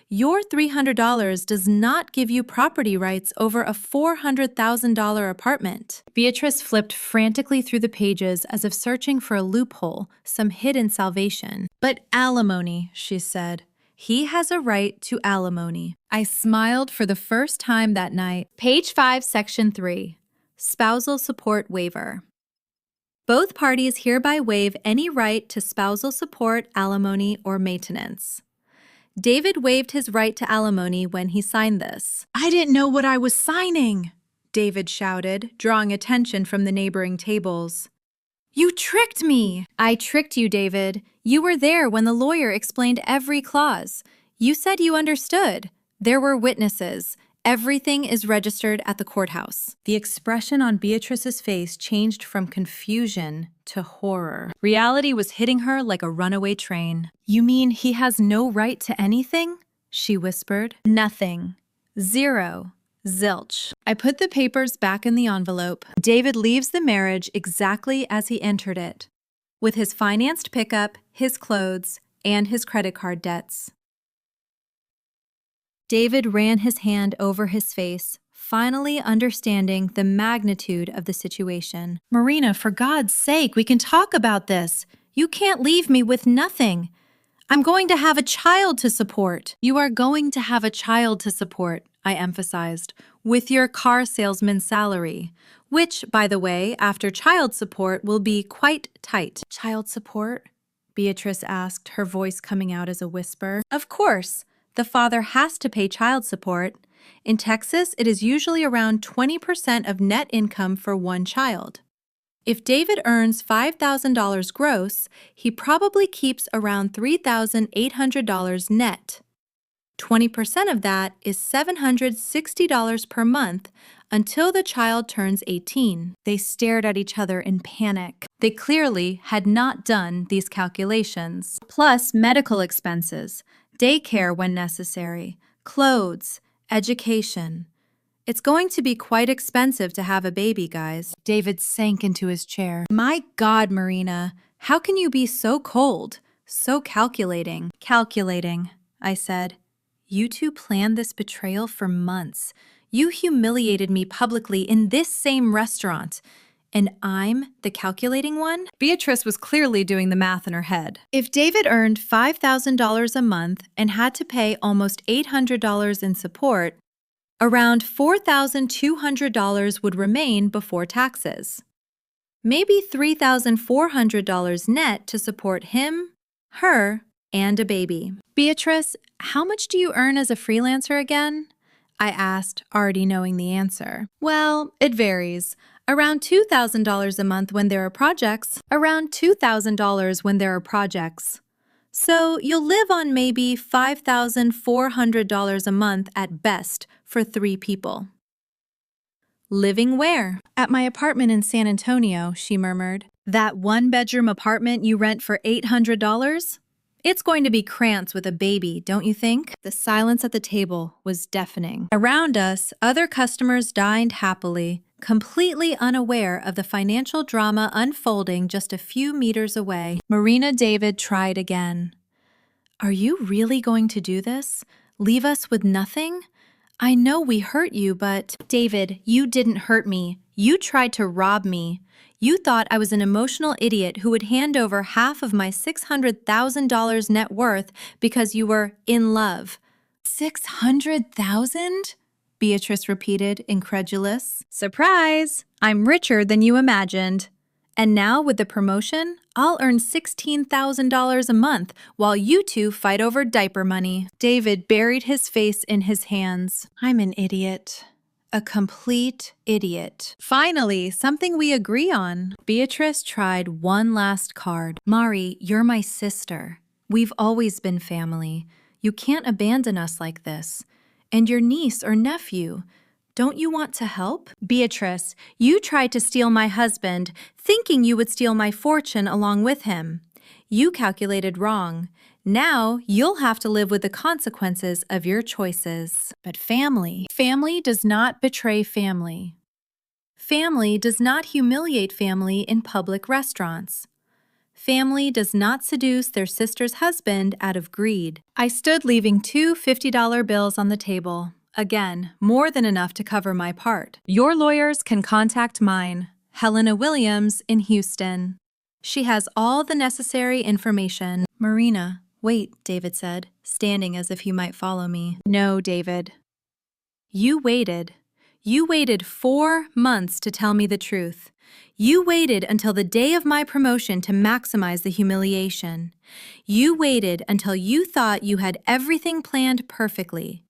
Speaker 1: Your $300 does not give you property rights over a $400,000 apartment. Beatrice flipped frantically through the pages as if searching for a loophole, some hidden salvation. But alimony, she said. He has a right to alimony. I smiled for the first time that night. Page 5, Section 3. Spousal Support Waiver. Both parties hereby waive any right to spousal support, alimony, or maintenance. David waived his right to alimony when he signed this. I didn't know what I was signing, David shouted, drawing attention from the neighboring tables. You tricked me! I tricked you, David. You were there when the lawyer explained every clause. You said you understood. There were witnesses. Everything is registered at the courthouse. The expression on Beatrice's face changed from confusion to horror. Reality was hitting her like a runaway train. You mean he has no right to anything? She whispered. Nothing. Zero. Zilch. I put the papers back in the envelope. David leaves the marriage exactly as he entered it, with his financed pickup, his clothes, and his credit card debts. David ran his hand over his face, finally understanding the magnitude of the situation. Marina, for God's sake, we can talk about this. You can't leave me with nothing. I'm going to have a child to support. You are going to have a child to support, I emphasized, with your car salesman's salary, which, by the way, after child support will be quite tight. Child support? Beatrice asked, her voice coming out as a whisper. Of course. The father has to pay child support. In Texas, it is usually around 20% of net income for one child. If David earns $5,000 gross, he probably keeps around $3,800 net. 20% of that is $760 per month until the child turns 18. They stared at each other in panic. They clearly had not done these calculations. Plus medical expenses, daycare when necessary, clothes, education. It's going to be quite expensive to have a baby, guys. David sank into his chair. My God, Marina, how can you be so cold? So calculating. Calculating, I said. You two planned this betrayal for months. You humiliated me publicly in this same restaurant. And I'm the calculating one? Beatrice was clearly doing the math in her head. If David earned $5,000 a month and had to pay almost $800 in support, around $4,200 would remain before taxes. Maybe $3,400 net to support him, her, and a baby. Beatrice, how much do you earn as a freelancer again? I asked, already knowing the answer. Well, it varies. Around $2,000 a month when there are projects. Around $2,000 when there are projects. So you'll live on maybe $5,400 a month at best for 3 people. Living where? At my apartment in San Antonio, she murmured. That one-bedroom apartment you rent for $800? It's going to be cramped with a baby, don't you think? The silence at the table was deafening. Around us, other customers dined happily, completely unaware of the financial drama unfolding just a few meters away. Marina David tried again. Are you really going to do this? Leave us with nothing? I know we hurt you, but… David, you didn't hurt me. You tried to rob me. You thought I was an emotional idiot who would hand over half of my $600,000 net worth because you were in love. $600,000? Beatrice repeated, incredulous. Surprise! I'm richer than you imagined. And now, with the promotion, I'll earn $16,000 a month while you two fight over diaper money. David buried his face in his hands. I'm an idiot. A complete idiot. Finally, something we agree on. Beatrice tried one last card. Mari, you're my sister. We've always been family. You can't abandon us like this. And your niece or nephew. Don't you want to help? Beatrice, you tried to steal my husband, thinking you would steal my fortune along with him. You calculated wrong. Now you'll have to live with the consequences of your choices. But family does not betray family. Family does not humiliate family in public restaurants. Family does not seduce their sister's husband out of greed. I stood leaving 2 $50 bills on the table. Again, more than enough to cover my part. Your lawyers can contact mine, Helena Williams in Houston. She has all the necessary information. Marina, wait, David said, standing as if he might follow me. No, David. You waited. You waited 4 months to tell me the truth. You waited until the day of my promotion to maximize the humiliation. You waited until you thought you had everything planned perfectly.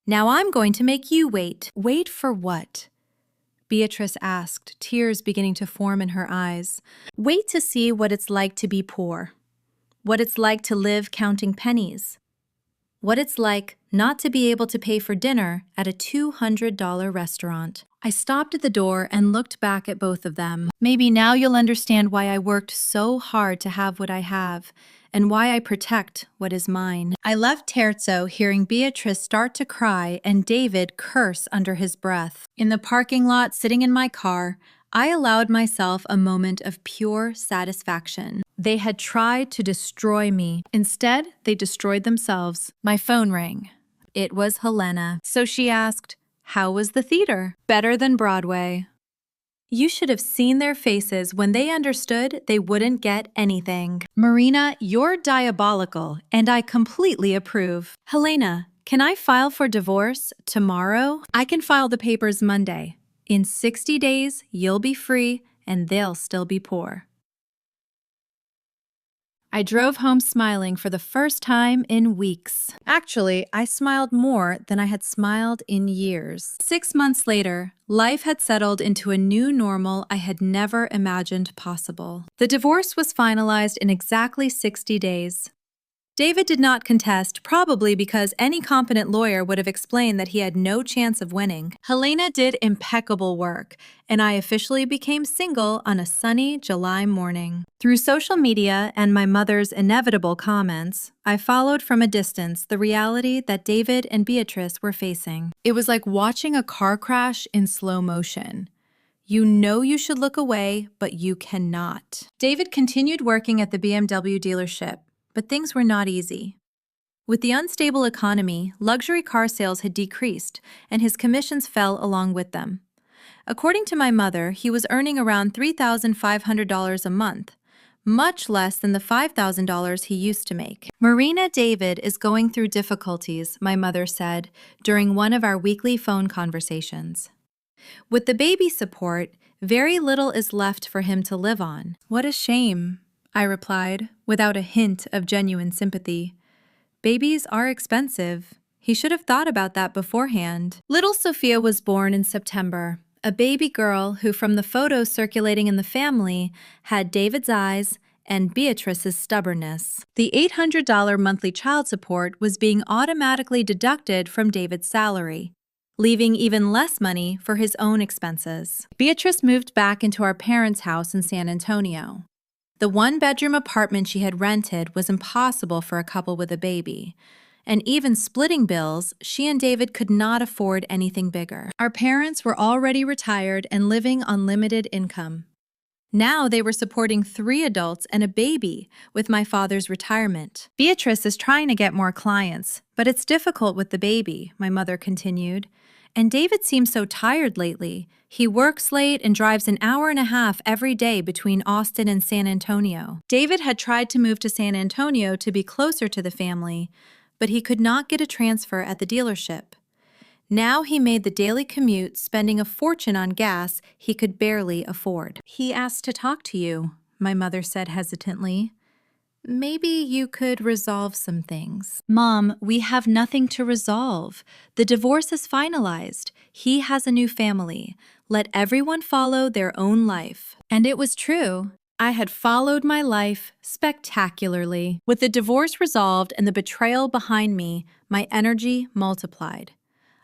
Speaker 1: Now I'm going to make you wait. Wait for what? Beatrice asked, tears beginning to form in her eyes. Wait to see what it's like to be poor. What it's like to live counting pennies. What it's like not to be able to pay for dinner at a $200 restaurant. I stopped at the door and looked back at both of them. Maybe now you'll understand why I worked so hard to have what I have, and why I protect what is mine. I left Terzo hearing Beatrice start to cry and David curse under his breath. In the parking lot, sitting in my car, I allowed myself a moment of pure satisfaction. They had tried to destroy me. Instead, they destroyed themselves. My phone rang. It was Helena. So she asked, "How was the theater?" "Better than Broadway." You should have seen their faces when they understood they wouldn't get anything. Marina, you're diabolical, and I completely approve. Helena, can I file for divorce tomorrow? I can file the papers Monday. In 60 days, you'll be free, and they'll still be poor. I drove home smiling for the first time in weeks. Actually, I smiled more than I had smiled in years. 6 months later, life had settled into a new normal I had never imagined possible. The divorce was finalized in exactly 60 days. David did not contest, probably because any competent lawyer would have explained that he had no chance of winning. Helena did impeccable work, and I officially became single on a sunny July morning. Through social media and my mother's inevitable comments, I followed from a distance the reality that David and Beatrice were facing. It was like watching a car crash in slow motion. You know you should look away, but you cannot. David continued working at the BMW dealership, but things were not easy. With the unstable economy, luxury car sales had decreased, and his commissions fell along with them. According to my mother, he was earning around $3,500 a month, much less than the $5,000 he used to make. Marina David is going through difficulties, my mother said during one of our weekly phone conversations. With the baby support, very little is left for him to live on. What a shame, I replied, without a hint of genuine sympathy. Babies are expensive. He should have thought about that beforehand. Little Sophia was born in September, a baby girl who, from the photos circulating in the family, had David's eyes and Beatrice's stubbornness. The $800 monthly child support was being automatically deducted from David's salary, leaving even less money for his own expenses. Beatrice moved back into our parents' house in San Antonio. The one-bedroom apartment she had rented was impossible for a couple with a baby, and even splitting bills, she and David could not afford anything bigger. Our parents were already retired and living on limited income. Now they were supporting 3 adults and a baby with my father's retirement. Beatrice is trying to get more clients, but it's difficult with the baby, my mother continued. And David seems so tired lately. He works late and drives an hour and a half every day between Austin and San Antonio. David had tried to move to San Antonio to be closer to the family, but he could not get a transfer at the dealership. Now he made the daily commute, spending a fortune on gas he could barely afford. He asked to talk to you, my mother said hesitantly. Maybe you could resolve some things. Mom, we have nothing to resolve. The divorce is finalized. He has a new family. Let everyone follow their own life. And it was true. I had followed my life spectacularly. With the divorce resolved and the betrayal behind me, my energy multiplied.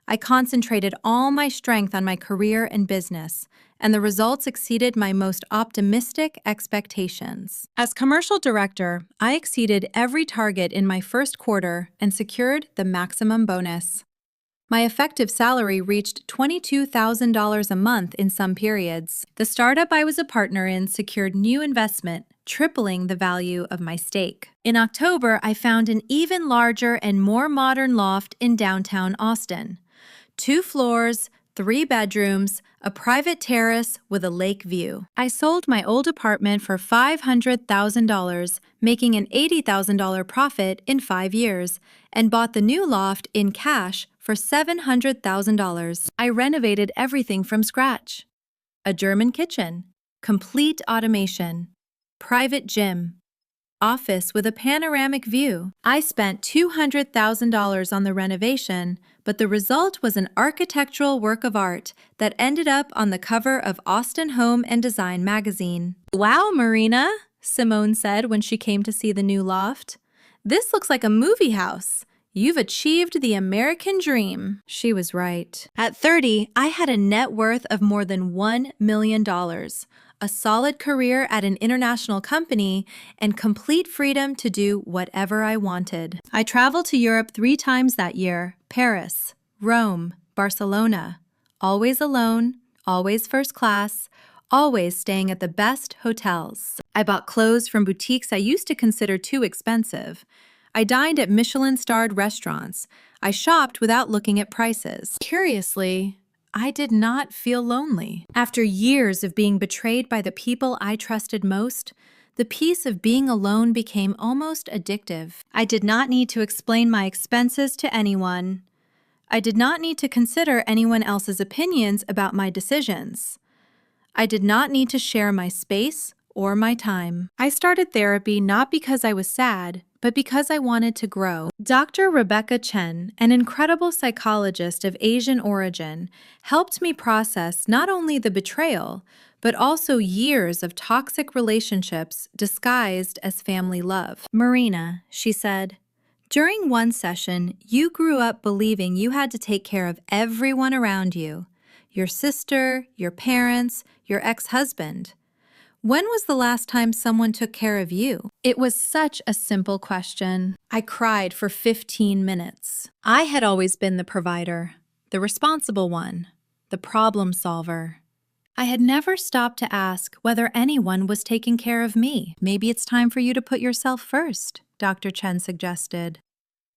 Speaker 1: I concentrated all my strength on my career and business, and the results exceeded my most optimistic expectations. As commercial director, I exceeded every target in my first quarter and secured the maximum bonus. My effective salary reached $22,000 a month in some periods. The startup I was a partner in secured new investment, tripling the value of my stake. In October, I found an even larger and more modern loft in downtown Austin. 2 floors, 3 bedrooms, a private terrace with a lake view. I sold my old apartment for $500,000, making an $80,000 profit in 5 years, and bought the new loft in cash for $700,000. I renovated everything from scratch. A German kitchen, complete automation, private gym, office with a panoramic view. I spent $200,000 on the renovation, but the result was an architectural work of art that ended up on the cover of Austin Home and Design magazine. Wow, Marina, Simone said when she came to see the new loft. This looks like a movie house. You've achieved the American dream. She was right. At 30, I had a net worth of more than $1 million, a solid career at an international company, and complete freedom to do whatever I wanted. I traveled to Europe 3 times that year: Paris, Rome, Barcelona. Always alone, always first class, always staying at the best hotels. I bought clothes from boutiques I used to consider too expensive. I dined at Michelin-starred restaurants. I shopped without looking at prices. Curiously, I did not feel lonely. After years of being betrayed by the people I trusted most, the peace of being alone became almost addictive. I did not need to explain my expenses to anyone. I did not need to consider anyone else's opinions about my decisions. I did not need to share my space or my time. I started therapy not because I was sad, but because I wanted to grow. Dr. Rebecca Chen, an incredible psychologist of Asian origin, helped me process not only the betrayal, but also years of toxic relationships disguised as family love. Marina, she said, during one session, you grew up believing you had to take care of everyone around you, your sister, your parents, your ex-husband. When was the last time someone took care of you? It was such a simple question. I cried for 15 minutes. I had always been the provider, the responsible one, the problem solver. I had never stopped to ask whether anyone was taking care of me. Maybe it's time for you to put yourself first, Dr. Chen suggested,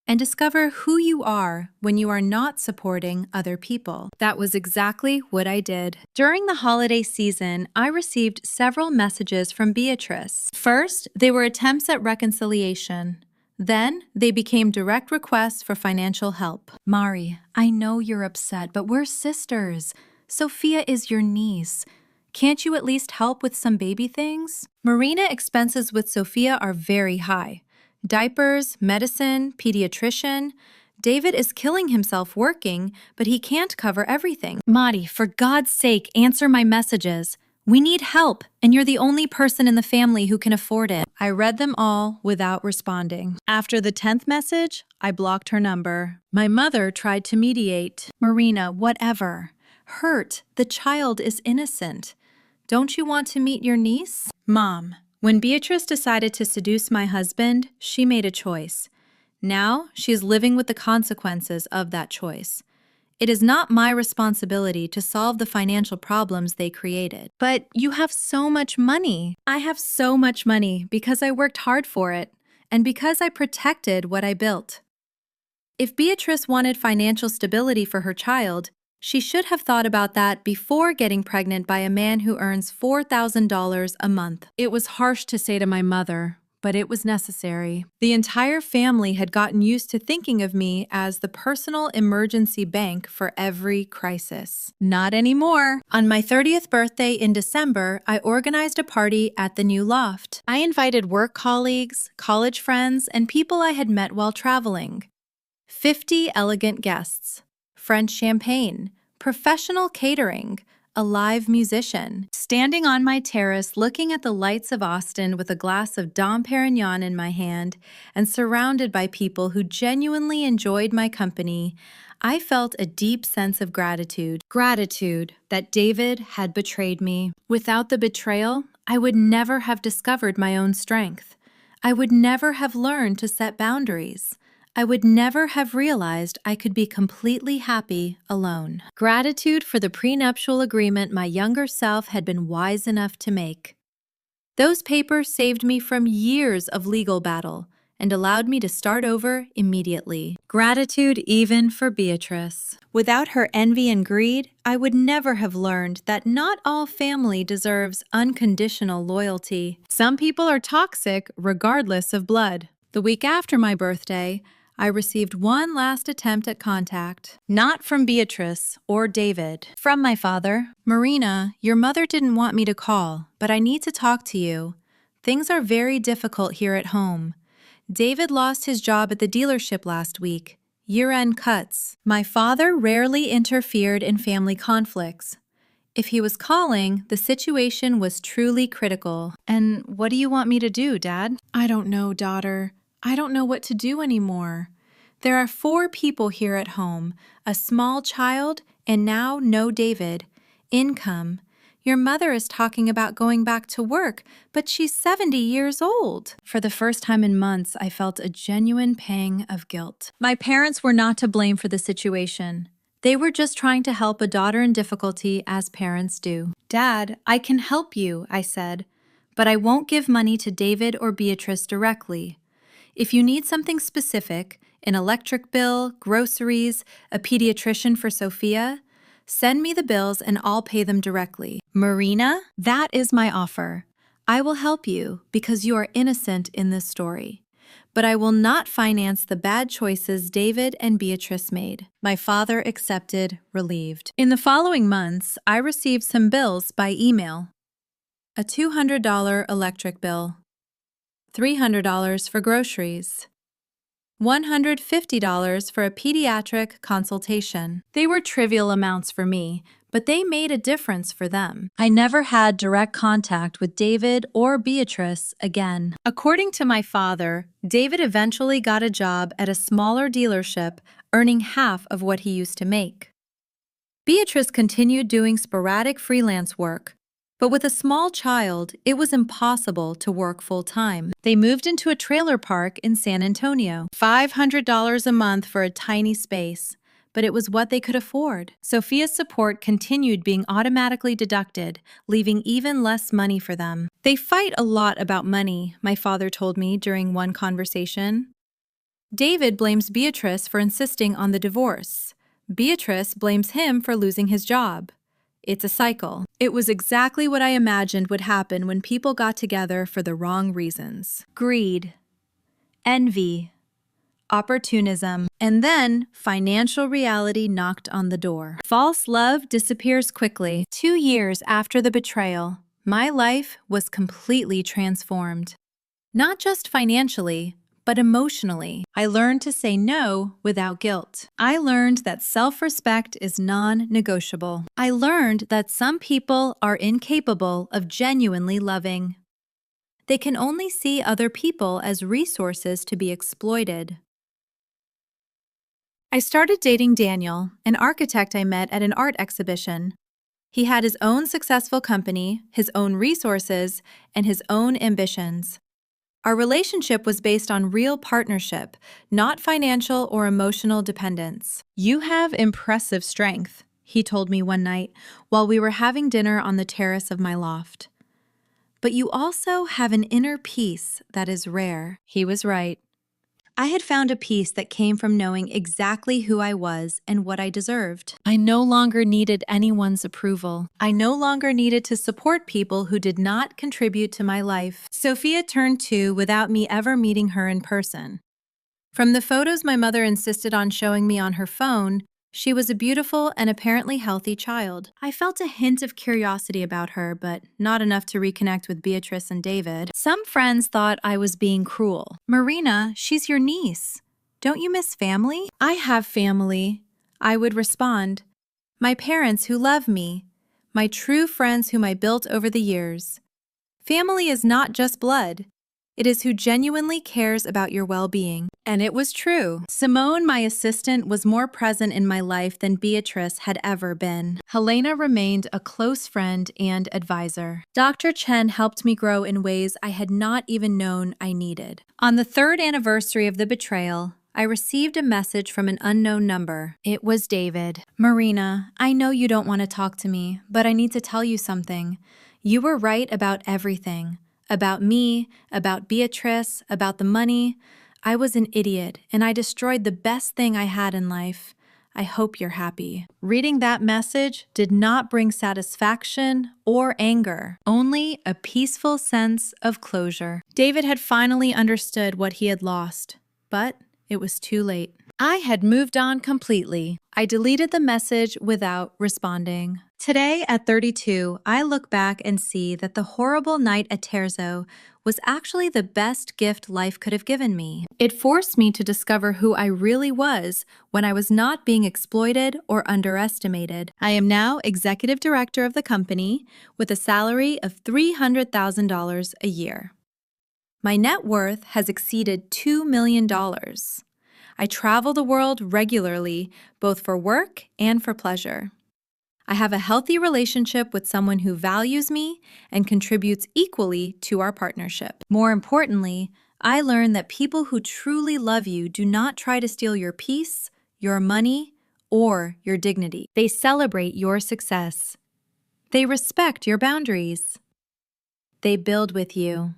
Speaker 1: and discover who you are when you are not supporting other people. That was exactly what I did. During the holiday season, I received several messages from Beatrice. First, they were attempts at reconciliation. Then, they became direct requests for financial help. Mari, I know you're upset, but we're sisters. Sophia is your niece. Can't you at least help with some baby things? Marina expenses with Sophia are very high. Diapers, medicine, pediatrician. David is killing himself working, but he can't cover everything. Mari, for God's sake, answer my messages. We need help, and you're the only person in the family who can afford it. I read them all without responding. After the 10th message, I blocked her number. My mother tried to mediate. Marina, whatever. Hurt. The child is innocent. Don't you want to meet your niece? Mom, when Beatrice decided to seduce my husband, she made a choice. Now, she's living with the consequences of that choice. It is not my responsibility to solve the financial problems they created. But you have so much money. I have so much money because I worked hard for it, and because I protected what I built. If Beatrice wanted financial stability for her child, she should have thought about that before getting pregnant by a man who earns $4,000 a month. It was harsh to say to my mother, but it was necessary. The entire family had gotten used to thinking of me as the personal emergency bank for every crisis. Not anymore. On my 30th birthday in December, I organized a party at the new loft. I invited work colleagues, college friends, and people I had met while traveling. 50 elegant guests. French champagne, professional catering, a live musician. Standing on my terrace looking at the lights of Austin with a glass of Dom Perignon in my hand and surrounded by people who genuinely enjoyed my company, I felt a deep sense of gratitude. Gratitude that David had betrayed me. Without the betrayal, I would never have discovered my own strength. I would never have learned to set boundaries. I would never have realized I could be completely happy alone. Gratitude for the prenuptial agreement my younger self had been wise enough to make. Those papers saved me from years of legal battle and allowed me to start over immediately. Gratitude even for Beatrice. Without her envy and greed, I would never have learned that not all family deserves unconditional loyalty. Some people are toxic regardless of blood. The week after my birthday, I received one last attempt at contact, not from Beatrice or David, from my father. Marina, your mother didn't want me to call, but I need to talk to you. Things are very difficult here at home. David lost his job at the dealership last week. Year-end cuts. My father rarely interfered in family conflicts. If he was calling, the situation was truly critical. And what do you want me to do, Dad? I don't know, daughter. I don't know what to do anymore. There are 4 people here at home, a small child, and now no David. Income. Your mother is talking about going back to work, but she's 70 years old. For the first time in months, I felt a genuine pang of guilt. My parents were not to blame for the situation. They were just trying to help a daughter in difficulty as parents do. Dad, I can help you, I said, but I won't give money to David or Beatrice directly. If you need something specific, an electric bill, groceries, a pediatrician for Sophia, send me the bills and I'll pay them directly. Marina, that is my offer. I will help you because you are innocent in this story. But I will not finance the bad choices David and Beatrice made. My father accepted, relieved. In the following months, I received some bills by email. a $200 electric bill, $300 for groceries, $150 for a pediatric consultation. They were trivial amounts for me, but they made a difference for them. I never had direct contact with David or Beatrice again. According to my father, David eventually got a job at a smaller dealership, earning half of what he used to make. Beatrice continued doing sporadic freelance work, but with a small child, it was impossible to work full-time. They moved into a trailer park in San Antonio. $500 a month for a tiny space, but it was what they could afford. Sophia's support continued being automatically deducted, leaving even less money for them. They fight a lot about money, my father told me during one conversation. David blames Beatrice for insisting on the divorce. Beatrice blames him for losing his job. It's a cycle. It was exactly what I imagined would happen when people got together for the wrong reasons. Greed, envy, opportunism, and then financial reality knocked on the door. False love disappears quickly. 2 years after the betrayal, my life was completely transformed. Not just financially, but emotionally. I learned to say no without guilt. I learned that self-respect is non-negotiable. I learned that some people are incapable of genuinely loving. They can only see other people as resources to be exploited. I started dating Daniel, an architect I met at an art exhibition. He had his own successful company, his own resources, and his own ambitions. Our relationship was based on real partnership, not financial or emotional dependence. "You have impressive strength," he told me one night while we were having dinner on the terrace of my loft. "But you also have an inner peace that is rare." He was right. I had found a peace that came from knowing exactly who I was and what I deserved. I no longer needed anyone's approval. I no longer needed to support people who did not contribute to my life. Sophia turned 2 without me ever meeting her in person. From the photos my mother insisted on showing me on her phone, she was a beautiful and apparently healthy child. I felt a hint of curiosity about her, but not enough to reconnect with Beatrice and David. Some friends thought I was being cruel. "Marina, she's your niece. Don't you miss family?" "I have family," I would respond. "My parents who love me. My true friends whom I built over the years. Family is not just blood. It is who genuinely cares about your well-being." And it was true. Simone, my assistant, was more present in my life than Beatrice had ever been. Helena remained a close friend and advisor. Dr. Chen helped me grow in ways I had not even known I needed. On the 3rd anniversary of the betrayal, I received a message from an unknown number. It was David. "Marina, I know you don't want to talk to me, but I need to tell you something. You were right about everything. About me, about Beatrice, about the money. I was an idiot, and I destroyed the best thing I had in life. I hope you're happy." Reading that message did not bring satisfaction or anger, only a peaceful sense of closure. David had finally understood what he had lost, but it was too late. I had moved on completely. I deleted the message without responding. Today, at 32, I look back and see that the horrible night at Terzo was actually the best gift life could have given me. It forced me to discover who I really was when I was not being exploited or underestimated. I am now executive director of the company with a salary of $300,000 a year. My net worth has exceeded $2 million. I travel the world regularly, both for work and for pleasure. I have a healthy relationship with someone who values me and contributes equally to our partnership. More importantly, I learned that people who truly love you do not try to steal your peace, your money, or your dignity. They celebrate your success. They respect your boundaries. They build with you.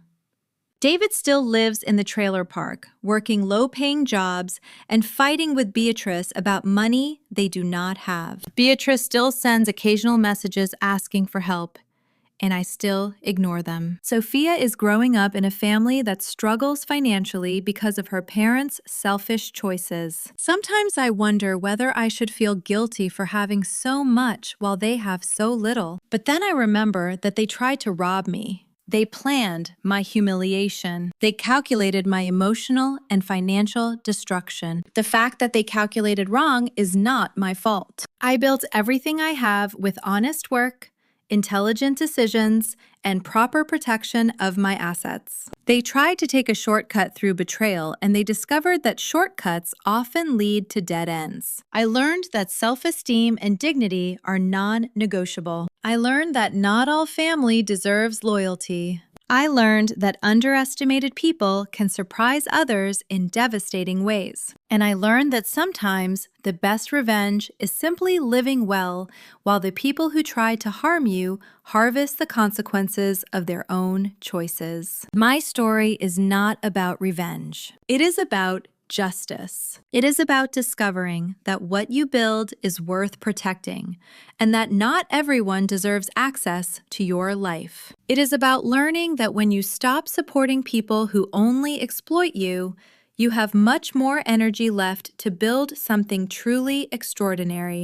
Speaker 1: David still lives in the trailer park, working low-paying jobs and fighting with Beatrice about money they do not have. Beatrice still sends occasional messages asking for help. and I still ignore them. Sophia is growing up in a family that struggles financially because of her parents' selfish choices. Sometimes I wonder whether I should feel guilty for having so much while they have so little. But then I remember that they tried to rob me. They planned my humiliation. They calculated my emotional and financial destruction. The fact that they calculated wrong is not my fault. I built everything I have with honest work, intelligent decisions, and proper protection of my assets. They tried to take a shortcut through betrayal, and they discovered that shortcuts often lead to dead ends. I learned that self-esteem and dignity are non-negotiable. I learned that not all family deserves loyalty. I learned that underestimated people can surprise others in devastating ways. And I learned that sometimes the best revenge is simply living well while the people who try to harm you harvest the consequences of their own choices. My story is not about revenge. It is about justice. It is about discovering that what you build is worth protecting and that not everyone deserves access to your life. It is about learning that when you stop supporting people who only exploit you, you have much more energy left to build something truly extraordinary.